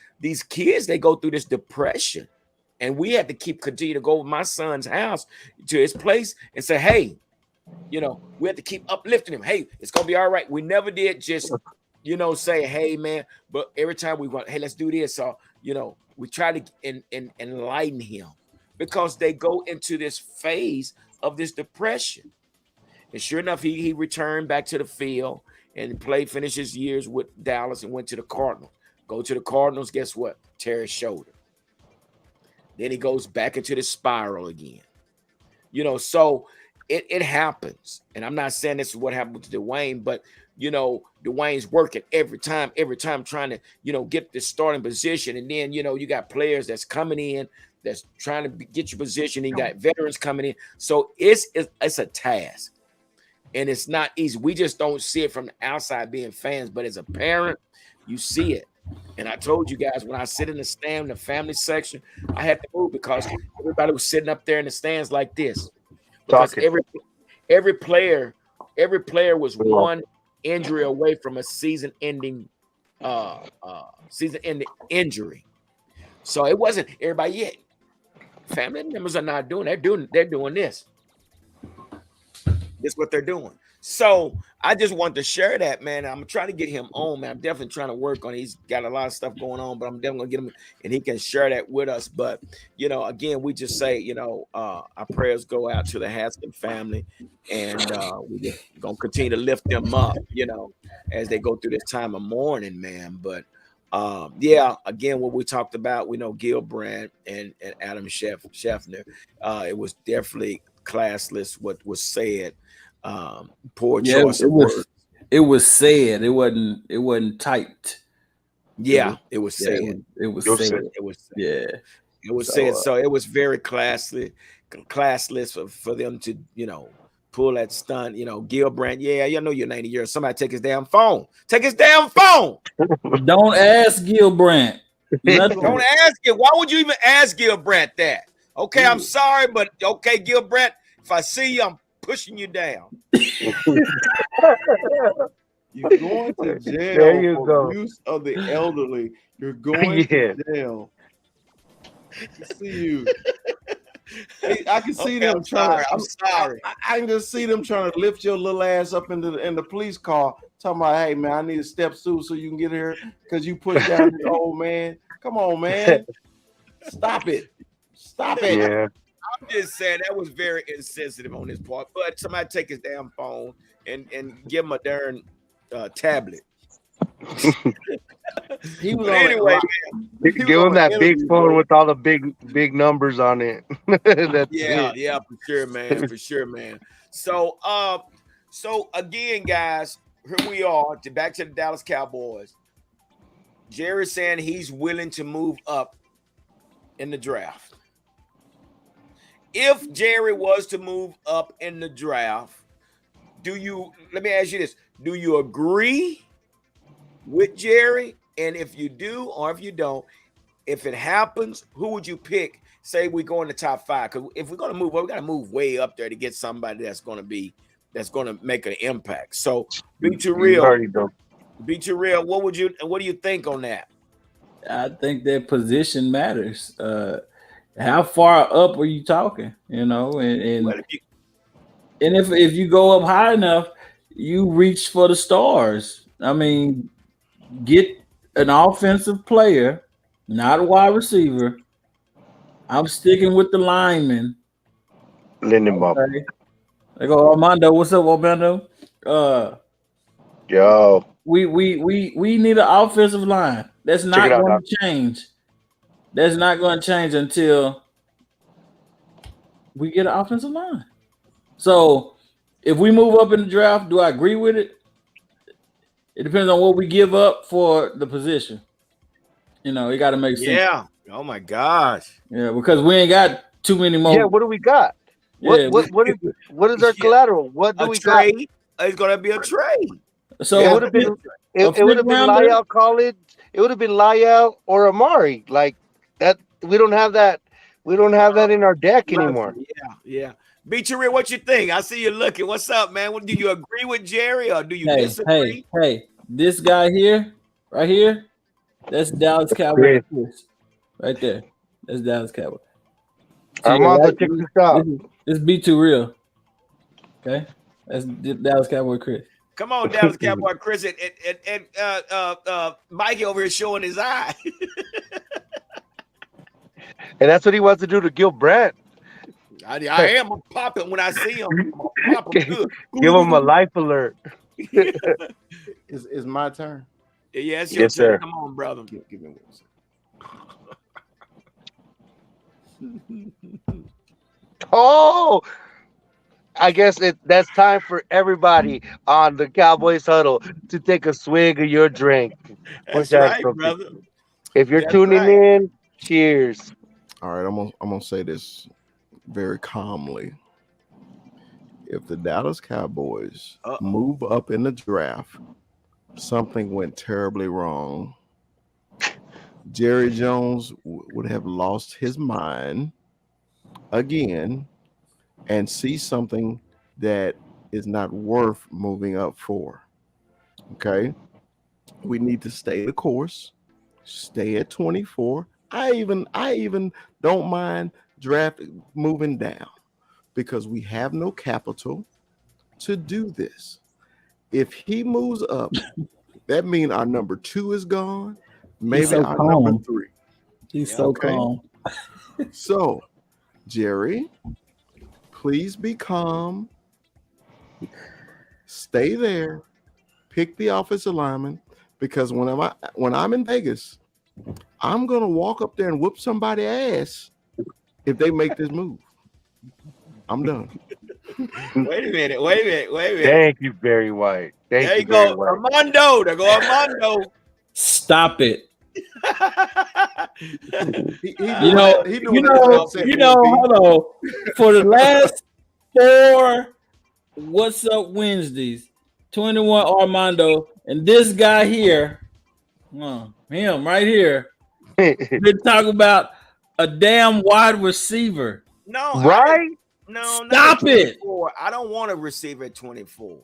kids, they go through this depression. And we had to continue to go to my son's house, to his place, and say, hey, we have to keep uplifting him. Hey, it's going to be all right. We never did just say, hey, man, but every time we want, hey, let's do this. So, we try to enlighten him, because they go into this phase of this depression. And sure enough, he returned back to the field and finished his years with Dallas and went to the Cardinals. Go to the Cardinals, guess what? Tear his shoulder. Then he goes back into the spiral again. So it happens. And I'm not saying this is what happened to Dwayne, but Dwayne's working every time trying to, get this starting position. And then, you got players that's coming in that's trying to get your position. And you got veterans coming in. So it's a task. And it's not easy. We just don't see it from the outside being fans. But as a parent, you see it. And I told you guys, when I sit in the stand, the family section, I had to move because everybody was sitting up there in the stands like this. Because every player was one injury away from a season-ending injury. So it wasn't everybody yet. Family members are not doing. They're doing this. This is what they're doing. So I just want to share that, man. I'm trying to get him on, man. I'm definitely trying to work on it. He's got a lot of stuff going on, but I'm definitely gonna get him, and he can share that with us. But again, we just say, our prayers go out to the Haskins family, and we're just gonna continue to lift them up, as they go through this time of mourning, man. But again, what we talked about, we know Gil Brandt and Adam Scheffner. It was definitely classless what was said. Poor choice of words. It was said. It wasn't typed. Yeah, it was said. It was said. It was said. So it was very classless for them to, pull that stunt. Gil Brandt. Yeah, you know you're 90 years. Somebody take his damn phone. Take his damn phone. Don't ask Gil Brandt. Don't ask it. Why would you even ask Gil Brandt that? Okay, I'm sorry, but okay, Gil Brandt, if I see you, I'm pushing you down. You're going to jail for abuse of the elderly. You're going to jail. I see you. I can see them trying. I'm sorry. I can just see them trying to lift your little ass up in the police car, talking about, "Hey man, I need a step stool so you can get here because you pushed down this old man. Come on, man, stop it, stop it." Yeah. I'm just saying that was very insensitive on his part. But somebody take his damn phone and give him a darn tablet. He was anyway, man. Give him that big phone with all the big numbers on it. Yeah, for sure, man. So again, guys, here we are. Back to the Dallas Cowboys. Jerry's saying he's willing to move up in the draft. If Jerry was to move up in the draft, Let me ask you this. Do you agree with Jerry? And if you do, or if you don't, if it happens, who would you pick? Say we go in the top 5. Because if we're going to move, we got to move way up there to get somebody that's going to make an impact. So be too real. What do you think on that? I think that position matters. How far up are you talking? And if you go up high enough, you reach for the stars. I mean, get an offensive player, not a wide receiver. I'm sticking with the lineman. Lindenbaum. Okay. They go, Armando. What's up, Armando? Yo. We need an offensive line. That's not going to change. That's not going to change until we get an offensive line. So if we move up in the draft, do I agree with it? It depends on what we give up for the position. It got to make sense. Yeah. Oh my gosh. Yeah, because we ain't got too many more. Yeah, what do we got? What is our collateral? What do we got? It's gonna be a trade. So it would have been Lyell College. It would have been Lyell or Amari. Like that. We don't have that. We don't have that in our deck anymore. Yeah. Be too real. What you think? I see you looking. What's up, man? Do you agree with Jerry or do you disagree? Hey, this guy here, right here, that's Dallas Cowboys. Right there. That's Dallas Cowboys. Armando, check this out. This be too real. Okay? That's Dallas Cowboy Chris. Come on, Dallas Cowboy Chris. And Mikey over here showing his eye. And that's what he wants to do to Gil Brandt. I am popping when I see him. Good. Give him a life alert. Is my turn? Yeah, it's your turn. Sir. Come on, brother. Give me 1 second. Oh, I guess that's time for everybody on the Cowboys Huddle to take a swig of your drink. That's right, brother. If you're tuning in, cheers. All right, I'm gonna say this very calmly. If the Dallas Cowboys move up in the draft, something went terribly wrong. Jerry Jones would have lost his mind again and see something that is not worth moving up for. Okay? We need to stay the course, stay at 24. I even don't mind moving down because we have no capital to do this. If he moves up, that means our number 2 is gone. Maybe our number 3. He's so calm. So, Jerry, please be calm. Stay there. Pick the offensive lineman because when I'm in Vegas, I'm gonna walk up there and whoop somebody's ass if they make this move. I'm done. Wait a minute. Thank you, Barry White. There you go, Armando. There go Armando. Stop it. Hold on. For the last 4 What's Up Wednesdays, 21 Armando, and this guy here, him right here, been talking about a damn wide receiver. No, right? Stop it. I don't want a receiver at 24.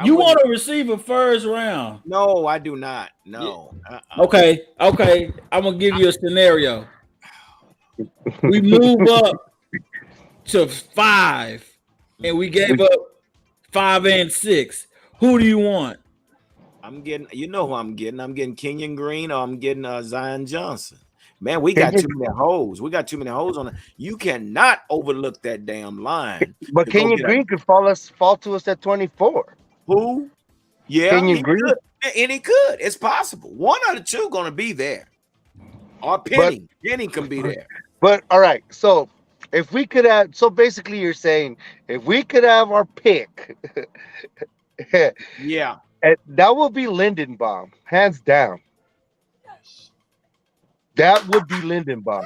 You want a receiver first round? No, I do not. No. Okay. I'm gonna give you a scenario. We move up to 5, and we gave up 5 and 6. Who do you want? I'm getting. You know who I'm getting? I'm getting Kenyon Green, or I'm getting Zion Johnson. Man, we got too many holes. We got too many holes on it. You cannot overlook that damn line. But Kenyon Green could fall to us at 24. Who? Yeah, Kenyon Green. Could. And he could. It's possible. One out of 2 going to be there. Or Penny. Penny can be there. But all right. So if we could have, basically you're saying if we could have our pick, yeah, that would be Lindenbaum, hands down. That would be Lindenbaum.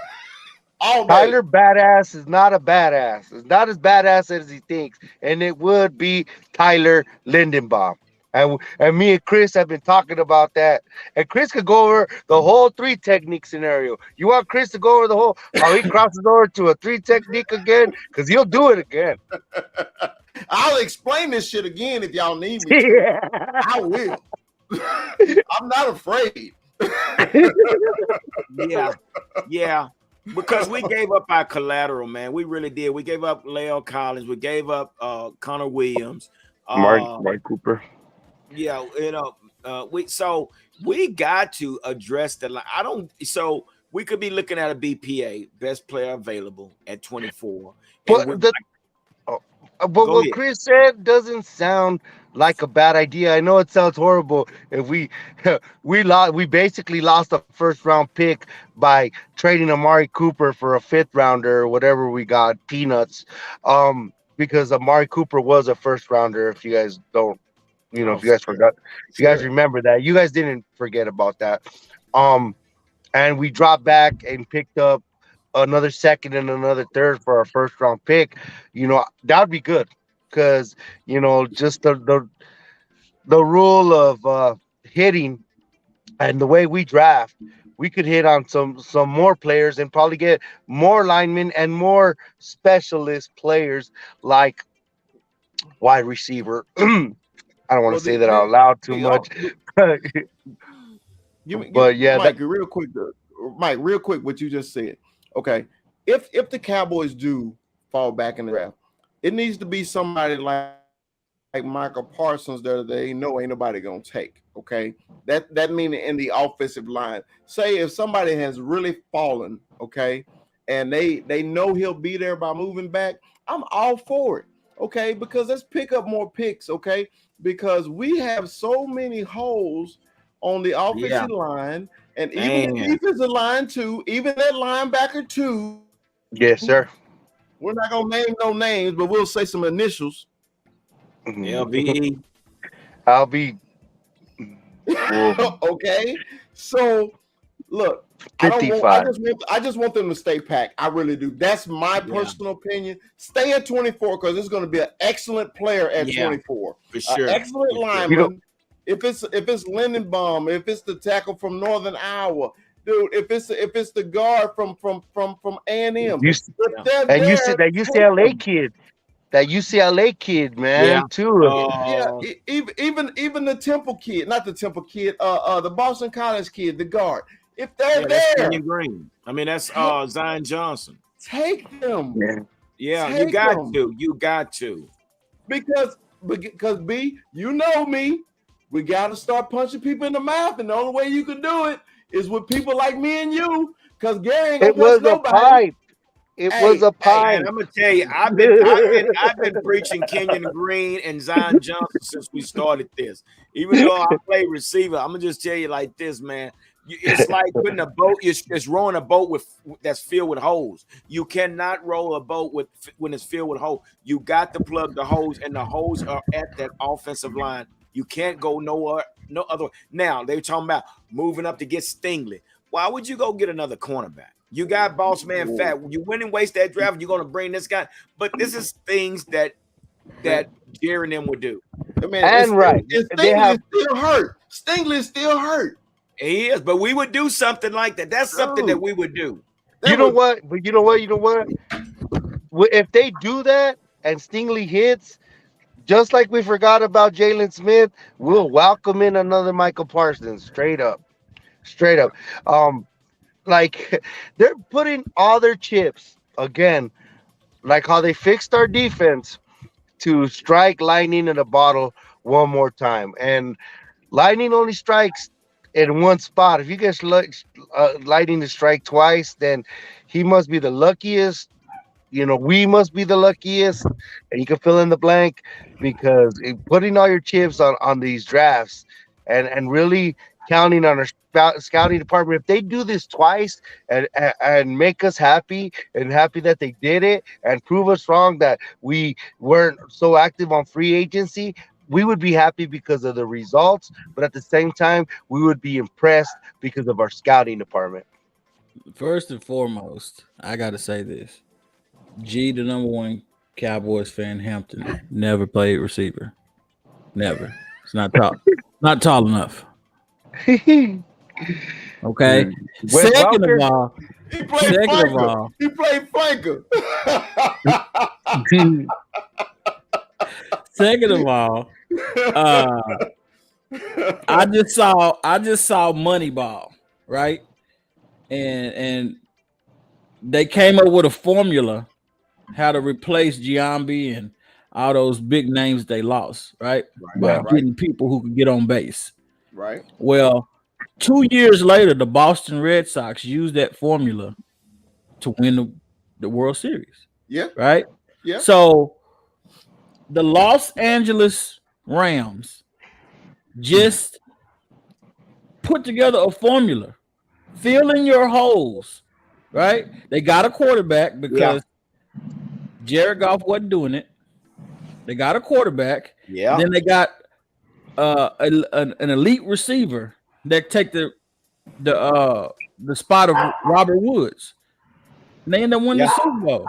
all day. Tyler Badass is not a badass. It's not as badass as he thinks, and it would be Tyler Lindenbaum. And me and Chris have been talking about that. And Chris could go over the whole three technique scenario. You want Chris to go over the whole how he crosses over to a three technique again? Because he'll do it again. I'll explain this shit again if y'all need me to. Yeah. I will. I'm not afraid. Yeah. Because we gave up our collateral, man. We really did. We gave up Leo Collins. We gave up Connor Williams. Mark Cooper. Yeah, we got to address the line. So we could be looking at a BPA, best player available at 24. But what Chris said doesn't sound like a bad idea. I know it sounds horrible. If we basically lost a first round pick by trading Amari Cooper for a fifth rounder or whatever we got, peanuts. Because Amari Cooper was a first rounder. If you guys don't, if you guys forgot, if you guys remember that, you guys didn't forget about that. And we dropped back and picked up another second and another third for our first round pick. That would be good because just the rule of hitting and the way we draft, we could hit on some more players and probably get more linemen and more specialist players like wide receiver. I don't want to say that out loud too much. But yeah, Mike, real quick, what you just said. Okay, if the Cowboys do fall back in the draft, it needs to be somebody like Michael Parsons that they know ain't nobody gonna take. Okay, that meaning in the offensive line. Say if somebody has really fallen, okay, and they know he'll be there by moving back, I'm all for it. Okay, because let's pick up more picks. Okay, because we have so many holes on the offensive line and even the defensive line too, even that linebacker too. Yes, sir. We're not gonna name no names, but we'll say some initials. LVE. I'll be okay. So look, 55. I just want them to stay packed. I really do. That's my personal opinion. Stay at 24 because it's going to be an excellent player at 24. For sure. Excellent lineman. If it's Lindenbaum, if it's the tackle from Northern Iowa, dude, if it's the guard from A&M, and you see that UCLA kid. That UCLA kid, man, too. Even the Temple kid, not the Temple kid, the Boston College kid, the guard. If they're there, Kenyon Green. I mean, that's Zion Johnson. Take them. Yeah, take you got to. Because B, you know me, we got to start punching people in the mouth, and the only way you can do it is with people like me and you. Because Gary ain't gonna punch nobody. It was a pipe. I'm gonna tell you, I've been preaching Kenyon Green and Zion Johnson since we started this. Even though I play receiver, I'm gonna just tell you like this, man. It's like putting a boat. It's rowing a boat that's filled with holes. You cannot row a boat when it's filled with holes. You got to plug the holes, and the holes are at that offensive line. You can't go no other. Now they're talking about moving up to get Stingley. Why would you go get another cornerback? You got boss man fat. You win and waste that draft. You're going to bring this guy. But this is things that Jerry and them would do. Stingley still hurt. Stingley is still hurt. He is, but we would do something like that. That's something that we would do. You know what? If they do that and Stingley hits, just like we forgot about Jalen Smith, we'll welcome in another Michael Parsons. Straight up. Like they're putting all their chips again, like how they fixed our defense to strike lightning in a bottle one more time. And lightning only strikes in one spot. If you get lightning to strike twice, then he must be the luckiest. We must be the luckiest, and you can fill in the blank because putting all your chips on these drafts and really counting on our scouting department. If they do this twice and make us happy and happy that they did it and prove us wrong that we weren't so active on free agency, we would be happy because of the results. But at the same time, we would be impressed because of our scouting department. First and foremost, I got to say this: G, the number one Cowboys fan, Hampton, never played receiver. Never. It's not tall. Not tall enough. Okay. Wes Second of Welker? all, He played second of flanker. all, He played flanker. second of all, I just saw Moneyball, right? And they came up with a formula how to replace Giambi and all those big names they lost, right? By getting people who could get on base. Right. Well, 2 years later, the Boston Red Sox used that formula to win the World Series. Yeah. Right? Yeah. So the Los Angeles Rams just put together a formula, fill in your holes, right? They got a quarterback because Jared Goff wasn't doing it. They got a quarterback. Yeah. Then they got an elite receiver that take the spot of Robert Woods. And they end up winning the Super Bowl.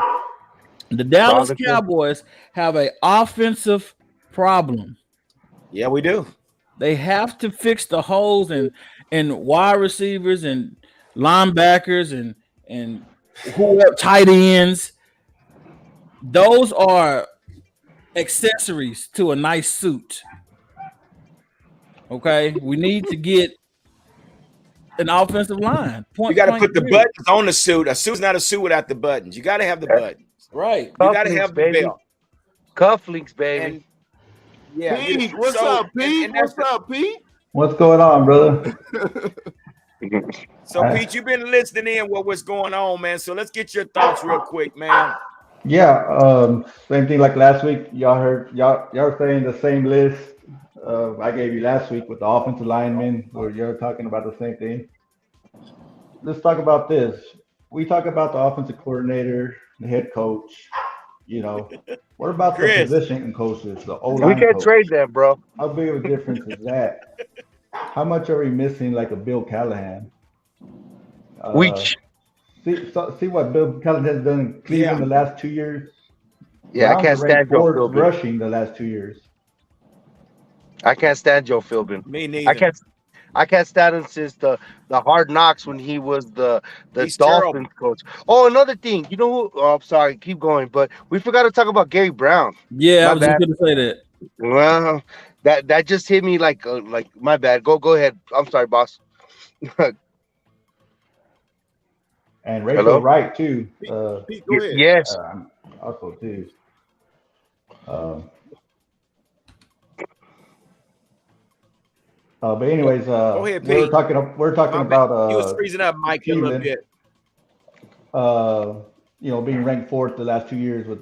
The Dallas Cowboys have an offensive problem. Yeah, we do. They have to fix the holes in wide receivers and linebackers and who are tight ends. Those are accessories to a nice suit. Okay, we need to get an offensive line. You got to put the buttons on the suit. A suit's not a suit without the buttons. You got to have the buttons. Right. You got to have the belt. Cufflinks, baby. And, Pete, what's up, Pete? What's up, Pete? What's going on, brother? So, Pete, you've been listening in what's going on, man. So let's get your thoughts real quick, man. Yeah, same thing like last week. Y'all were saying the same list I gave you last week with the offensive linemen, where you're talking about the same thing. Let's talk about this. We talk about the offensive coordinator, the head coach. You know, what about the position coaches, the O-line We can't coach? trade them, bro. How big of a difference is that? How much are we missing, like a Bill Callahan? See what Bill Callahan has done in Cleveland the last 2 years. Yeah, I can't stand Joe Philbin. Rushing the last 2 years. I can't stand Joe Philbin. Me neither. I can't stand him since the Hard Knocks when he was the He's Dolphins terrible. coach. Oh, another thing, you know who? Oh, I'm sorry, keep going, but we forgot to talk about Gary Brown. Yeah, I was just going to say that. Well, that just hit me like my bad. Go ahead. I'm sorry, boss. And Rachel Wright too. Pete, go ahead. Yes. Also too. But anyways, go ahead, Pete. we're talking about you was freezing up, Mike, a little bit. Being ranked fourth the last 2 years with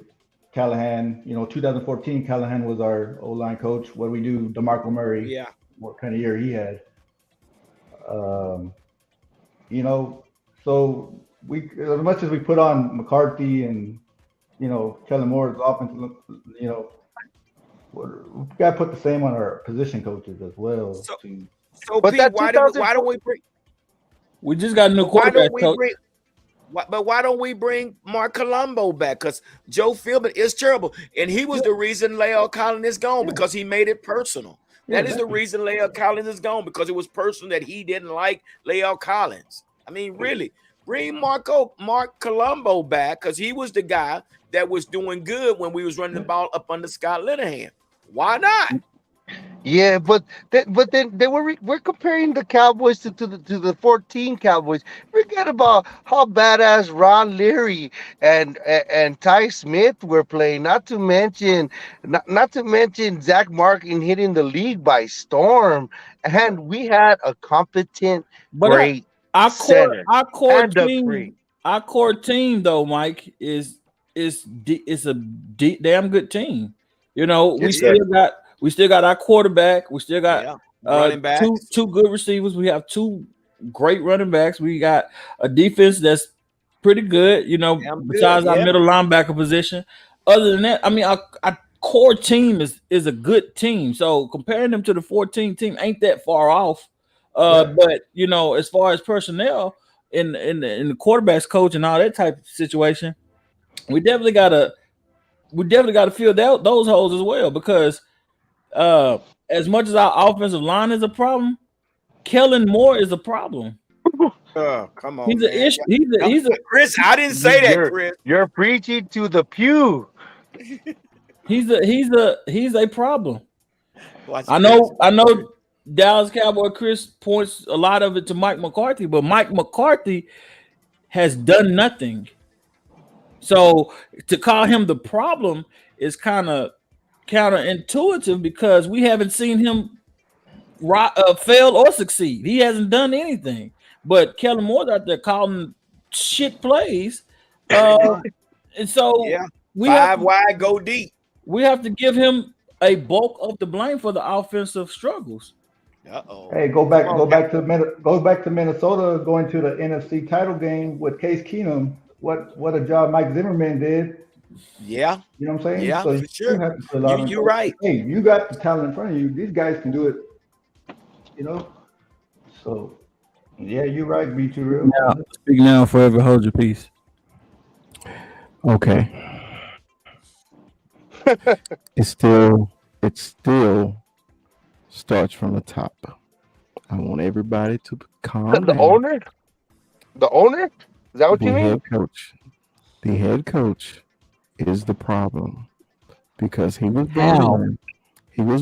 Callahan. 2014 Callahan was our O-line coach. What do we do? Demarco Murray. Yeah. What kind of year he had? So we, as much as we put on McCarthy and Kellen Moore's offense, we've got to put the same on our position coaches as well. So Pete, why don't we bring? We just got a new quarterback coach. But why don't we bring Mark Colombo back? Because Joe Philbin is terrible, and he was the reason La'el Collins is gone because he made it personal. That is the reason La'el Collins is gone, because it was personal that he didn't like La'el Collins. I mean, really, bring Mark Colombo back, because he was the guy that was doing good when we was running the ball up under Scott Linehan. Why not? Yeah, but then we're comparing the Cowboys to the 14 Cowboys. Forget about how badass Ron Leary and Ty Smith were playing. Not to mention Zach Martin hitting the league by storm, and we had a competent, great our center. Our core team though, Mike, is a damn good team. We still got our quarterback. We still got running backs. two good receivers. We have two great running backs. We got a defense that's pretty good, besides our middle linebacker position. Other than that, I mean, our core team is a good team. So comparing them to the 14 team ain't that far off. But as far as personnel, in the quarterback's coach and all that type of situation, we definitely gotta fill those holes as well, because as much as our offensive line is a problem, Kellen Moore is a problem. Come on, He's man. an issue. He's a Chris. I didn't say that, Chris. You're preaching to the pew. He's a problem. Watch I know Dallas Cowboy Chris points a lot of it to Mike McCarthy, but Mike McCarthy has done nothing. So to call him the problem is kind of counterintuitive, because we haven't seen him fail or succeed. He hasn't done anything. But Kellen Moore's out there calling shit plays. And so we five wide, go deep. We have to give him a bulk of the blame for the offensive struggles. Hey, go back to Minnesota, going to the NFC title game with Case Keenum. What a job Mike Zimmerman did. Yeah, you know what I'm saying. Yeah, so for sure. You're right. Hey, you got the talent in front of you. These guys can do it. You know. So, yeah, you're right. Be too real. Now, speak now, forever hold your peace. Okay. It still starts from the top. I want everybody to calm down. The owner? Is that what you mean? The head coach is the problem, because he was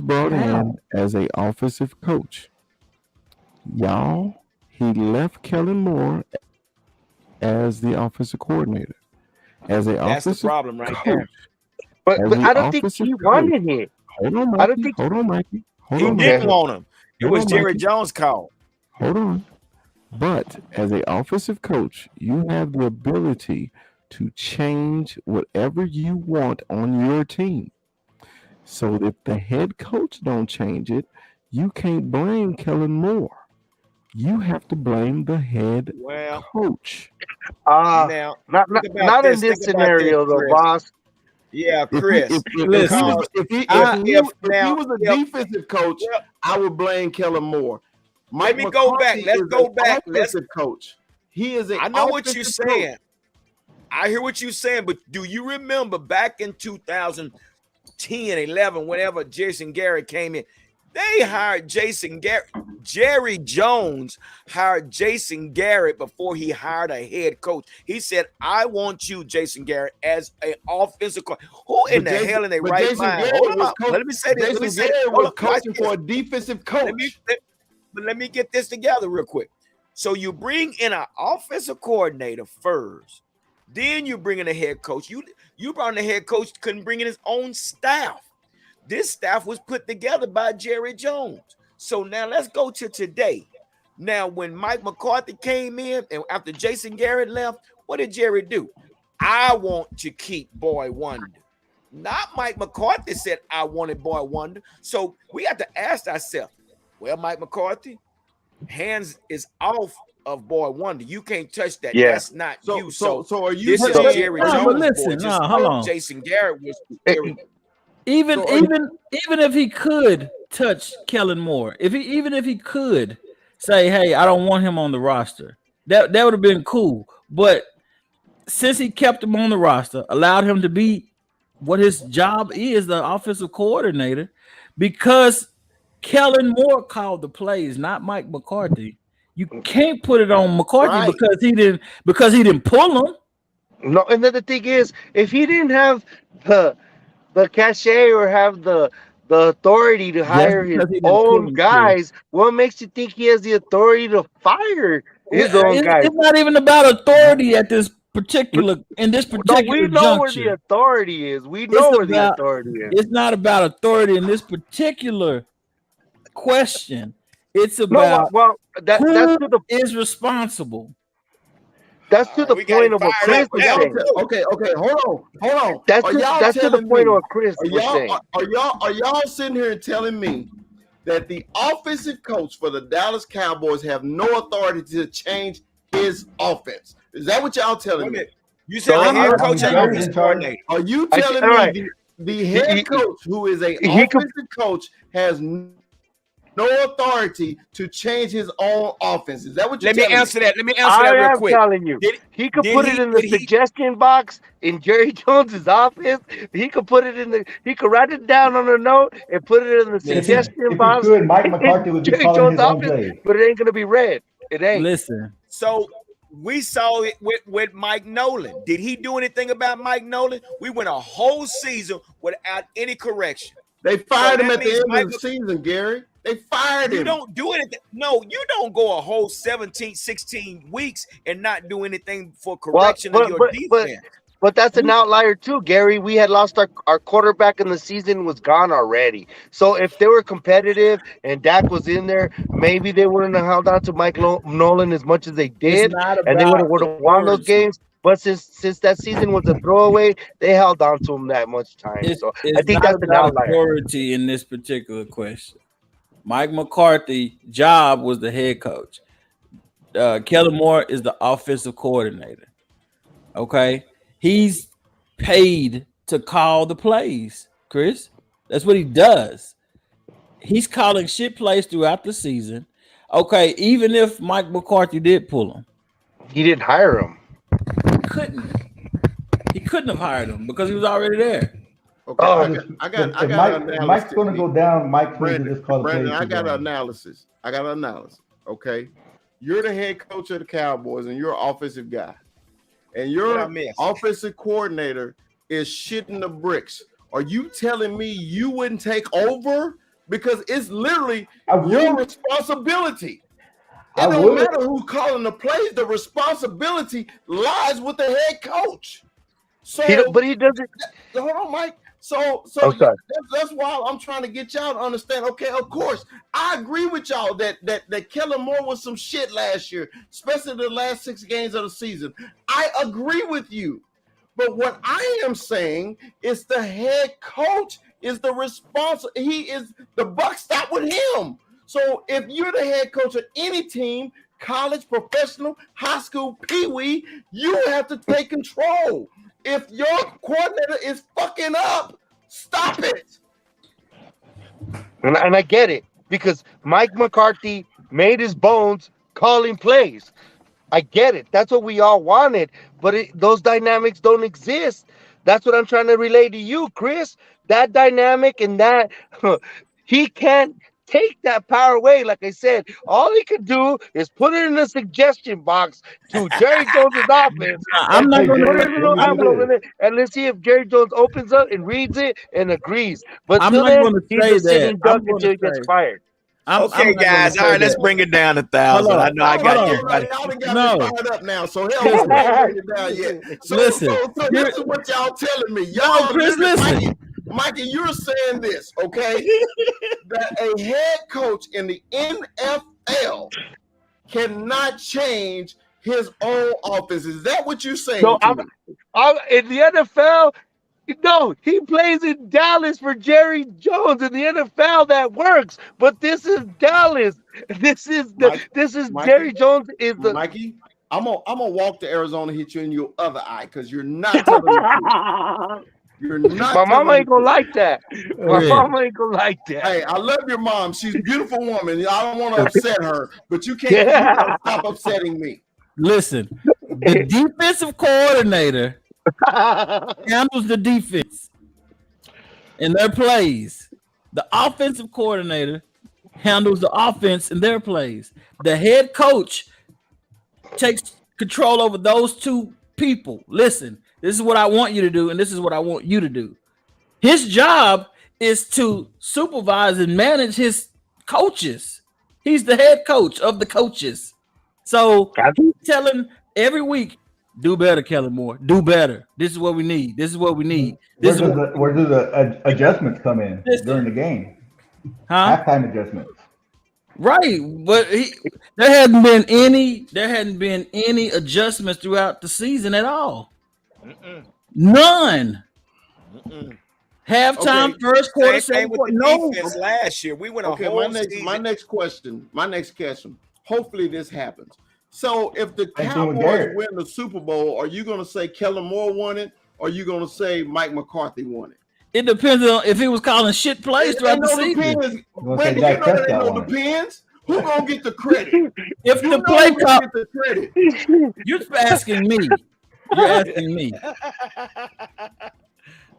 brought in as an offensive coach. He left Kellen Moore as the offensive coordinator. That's the problem right there. But I don't think he wanted it. Hold on, Mikey. He didn't want him. It was Jerry Jones' call. Hold on. But as an offensive coach, you have the ability to change whatever you want on your team. So if the head coach don't change it, you can't blame Kellen Moore. You have to blame the head coach. Now, not in this scenario, though, boss. Yeah, Chris. If he was a defensive coach, I would blame Kellen Moore. Let me go back. Let's go back. Coach. He is a. I know what you're saying. I hear what you're saying, but do you remember back in 2010, 11, whenever Jason Garrett came in, they hired Jason Garrett. Jerry Jones hired Jason Garrett before he hired a head coach. He said, "I want you, Jason Garrett, as an offensive coach." Who in the hell in their right mind? Hold on. Let me say this. Jason Garrett was coaching for a defensive coach. Let me get this together real quick. So you bring in an offensive coordinator first, then you bring in a head coach. You brought in a head coach, couldn't bring in his own staff. This staff was put together by Jerry Jones. So now let's go to today. Now, when Mike McCarthy came in and after Jason Garrett left, what did Jerry do? I want to keep Boy Wonder. Not Mike McCarthy said I wanted Boy Wonder. So we have to ask ourselves, well, Mike McCarthy, hands is off of Boy Wonder. You can't touch that. Yeah. That's not you. So are you? This is Jerry Jones. Listen, hold on. Jason Garrett was. Even if he could touch Kellen Moore, even if he could say, "Hey, I don't want him on the roster," that would have been cool. But since he kept him on the roster, allowed him to be what his job is, the offensive coordinator, because Kellen Moore called the plays, not Mike McCarthy. You can't put it on McCarthy because he didn't pull him. No, and then the thing is, if he didn't have the cachet or have the authority to hire his own guys, what makes you think he has the authority to fire his own guys? It's not even about authority at this particular we know where the authority is. The authority is. It's not about authority in this particular question. It's about that's to the is responsible. That's to the point of what Chris was saying. Okay, hold on. That's to the point of what Chris was saying. Are y'all sitting here and telling me that the offensive coach for the Dallas Cowboys have no authority to change his offense? Is that what y'all telling me? You said the head coach and offensive coordinator. Are you telling me the head coach, who is an offensive coach, has no authority to change his own offense. Is that what you're Let me telling answer that. Let me answer I that real am quick. telling you, he could put it in the suggestion box in Jerry Jones's office. He could put it in the. He could write it down on a note and put it in the suggestion If he box could, Mike in McCarthy would be Jerry calling Jones' his own office, plays. but it ain't gonna be read. It ain't. Listen, So we saw it with Mike Nolan. Did he do anything about Mike Nolan? We went a whole season without any correction. They fired him that at the means end Mike- of the season, Gary. They fired You him. don't do anything. No, you don't go a whole 17, 16 weeks and not do anything for correction of your defense. But that's an outlier too, Gary. We had lost our quarterback and the season was gone already. So if they were competitive and Dak was in there, maybe they wouldn't have held on to Mike Nolan as much as they did, and they would have won those games. But since that season was a throwaway, they held on to him that much time. So I think that's an outlier. Authority in this particular question. Mike McCarthy's job was the head coach. Kellen Moore is the offensive coordinator. Okay, he's paid to call the plays, Chris. That's what he does. He's calling shit plays throughout the season. Okay, even if Mike McCarthy did pull him, he didn't hire him. He couldn't have hired him because he was already there. Okay, I got if Mike's going to go down, Mike Brandon, just call the Brandon, I got an analysis. Okay, you're the head coach of the Cowboys and you're an offensive guy, and your offensive coordinator is shitting the bricks. Are you telling me you wouldn't take over? Because it's literally your responsibility. It don't matter who's calling the plays. The responsibility lies with the head coach. So, but he doesn't. Hold on, Mike. So that's why I'm trying to get y'all to understand. Okay, of course, I agree with y'all that Kellen Moore was some shit last year, especially the last 6 games of the season. I agree with you, but what I am saying is the head coach is the responsible. He is the buck stop with him. So if you're the head coach of any team, college, professional, high school, pee-wee, you have to take control. If your coordinator is fucking up, stop it. And I get it, because Mike McCarthy made his bones calling plays. I get it. That's what we all wanted, but those dynamics don't exist. That's what I'm trying to relay to you, Chris. That dynamic and that he can't take that power away. Like I said, all he could do is put it in the suggestion box to Jerry Jones' offense. I'm not going to put it in the envelope, and let's see if Jerry Jones opens up and reads it and agrees. But I'm till not then, going to he's say a sitting that. duck until he gets fired. Okay, guys. All right, let's bring it down to 1,000. I know I got everybody. Y'all done got me fired up now, so hell, we can't bring it down yet. So this is what y'all telling me. Y'all, Chris, listen. Mikey, you're saying this, okay? That a head coach in the NFL cannot change his own offense. Is that what you're saying? So in the NFL, no, he plays in Dallas for Jerry Jones. In the NFL, that works. But this is Dallas. This is Jerry Jones is the Mikey. I'm gonna walk to Arizona, hit you in your other eye because you're not telling the truth. You're not. My mama ain't gonna like that. My mama ain't gonna like that. Hey, I love your mom. She's a beautiful woman. I don't want to upset her, but you can't stop upsetting me. Listen, the defensive coordinator handles the defense in their plays. The offensive coordinator handles the offense in their plays. The head coach takes control over those two people. Listen, this is what I want you to do, and this is what I want you to do. His job is to supervise and manage his coaches. He's the head coach of the coaches. So he's telling every week, do better, Kellen Moore. Do better. This is what we need. This is what we need. Where do the adjustments come in during the game? Halftime adjustments. Right, but there hadn't been any adjustments throughout the season at all. None. Halftime, first quarter, second quarter. No. Last year we went a whole season. My next question. Hopefully this happens. So if the Cowboys win the Super Bowl, are you going to say Kellen Moore won it, or are you going to say Mike McCarthy won it? It depends on if he was calling shit plays throughout the season. Depends. gonna say Randy, Dak there ain't Prescott no won it. depends. Who gonna get the credit? If You the know play who call, gonna get the credit. you're asking me. You're asking me. All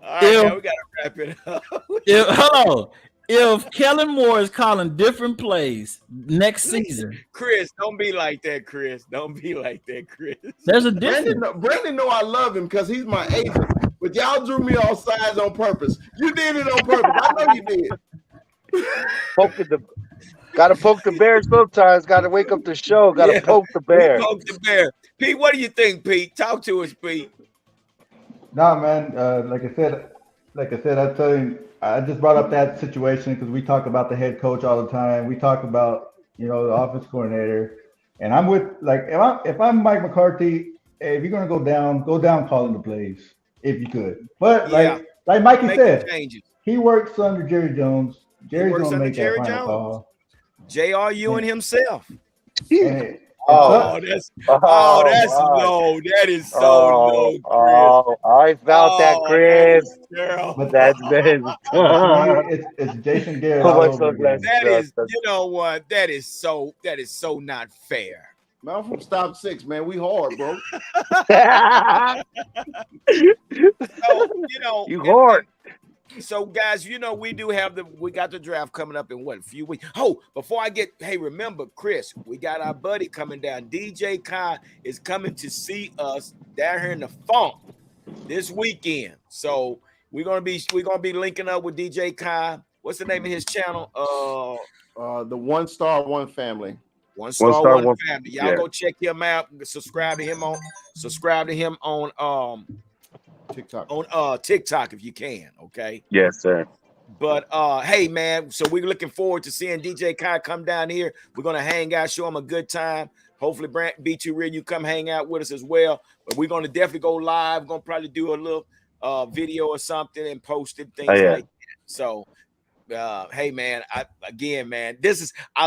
right, man, we gotta wrap it up. Hold on. If Kellen Moore is calling different plays next season, Chris, don't be like that, Chris. Don't be like that, Chris. there's a difference. Brandon know I love him because he's my agent. But y'all drew me off sides on purpose. You did it on purpose. I know you did. Gotta poke the bear sometimes. Gotta wake up the show. Gotta poke the bear. Poke the bear. Pete, what do you think, Pete? Talk to us, Pete. No, man. Like I said, I tell you, I just brought up that situation because we talk about the head coach all the time. We talk about the offense coordinator, and I'm with if I'm Mike McCarthy, if you're gonna go down calling the plays if you could. But like Mikey said, he works under Jerry Jones. Jerry's gonna make that final call. JRU and himself. And, that's low. That is so low, Chris. I felt that, Chris. But that's it's Jason Garrett. That is, you know what? That is so not fair. Man, I'm from Stop 6, man. We hard, bro. You hard. So, guys, we got the draft coming up in a few weeks. Oh, before I remember, Chris, we got our buddy coming down. DJ Kai is coming to see us down here in the Funk this weekend. So we're gonna be linking up with DJ Kai. What's the name of his channel? The One Star One Family. One Star One Family. Y'all go check him out. Subscribe to him on TikTok. On TikTok if you can, okay? Yes, sir. But hey man, so we're looking forward to seeing DJ Kai come down here. We're gonna hang out, show him a good time. Hopefully, B2 Real, you come hang out with us as well. But we're gonna definitely go live. We're gonna probably do a little video or something and post it, things like that. So hey man, I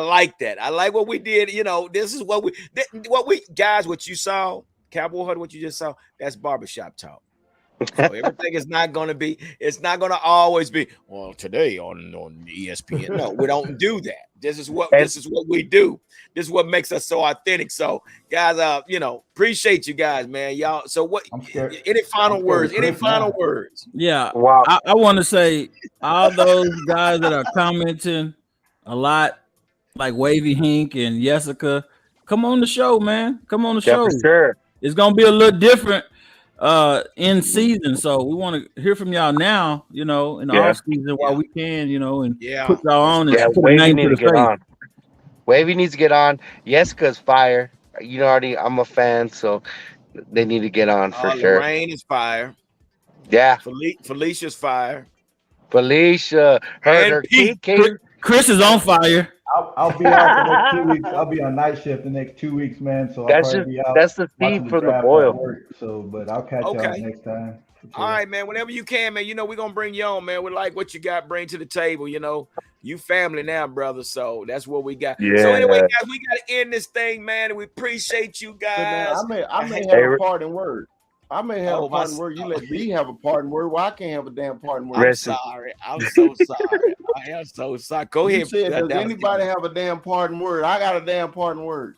like that. I like what we did. This is what we guys, what you saw, Cowboy Hut, what you just saw, that's barbershop talk. So everything is not going to always be, well, today on ESPN. No, we don't do that. This is what we do. This is what makes us so authentic. So guys, appreciate you guys, man. Y'all. So what, any final words? Yeah. Wow. I want to say all those guys that are commenting a lot, like Wavy Hink and Jessica, come on the show, man. Come on the show. For sure. It's going to be a little different in season, so we want to hear from y'all now, in the off season while we can, and put y'all on and put a name to the face. Wavy needs to get on. Jessica's fire. I'm a fan, so they need to get on for sure. Lorraine is fire. Yeah. Felicia's fire. Felicia, her Chris is on fire. I'll be out the next 2 weeks. I'll be on night shift the next 2 weeks, man. So that's the feed for the boil. But I'll catch y'all next time. Sure. All right, man. Whenever you can, man. We're gonna bring you on, man. We like what you got, bring to the table. You family now, brother. So that's what we got. Yeah. So anyway, guys, we gotta end this thing, man. And we appreciate you guys. So, man, I may have a parting word. I may have a parting word. You let me have a parting word. Well, I can't have a damn parting word. I'm sorry. I'm so sorry. I am so sorry. Go ahead. Does anybody have a damn parting word? I got a damn parting word.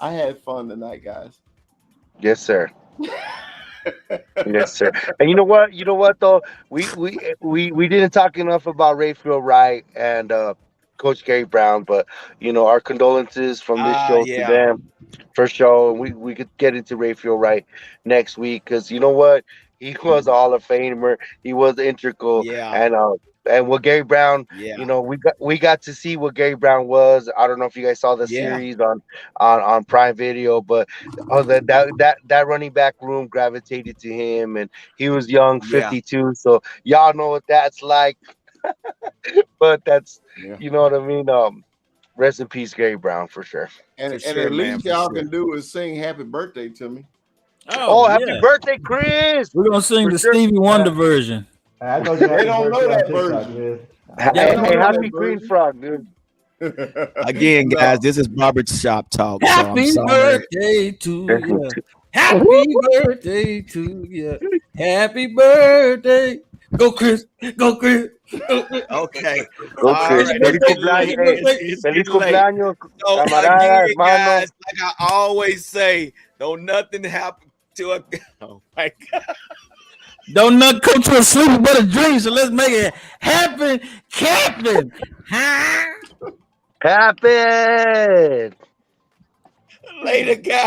I had fun tonight, guys. Yes, sir. Yes, sir. And you know what? Though we didn't talk enough about Rayfield Wright and Coach Gary Brown, but our condolences from this show to them. For sure, we could get into Rayfield Wright next week because you know what, he was a Hall of Famer. He was integral, and what Gary Brown, we got to see what Gary Brown was. I don't know if you guys saw the series on Prime Video, but that running back room gravitated to him, and he was young, 52. So y'all know what that's like. But that's you know what I mean. Rest in peace, Gary Brown, for sure. And at least y'all can do is sing "Happy Birthday" to me. Oh, happy birthday, Chris! We're gonna sing the Stevie Wonder version. I know they don't know that version. Hey, happy Green Frog, dude. Again, guys, this is barbershop talk. Happy birthday to you. Happy birthday to you. Happy birthday. Go, Chris. Go, Chris. Go, Chris. Okay. Go, All Chris. right. Feliz It's getting late. cumpleaños. It's Feliz getting late. cumpleaños, So camarada, again, hermano. guys, like I always say, don't nothing happen to a. Oh my God. Don't not come to a sleep but a dream. So let's make it happen, Captain. Huh? Happen. Later, guys.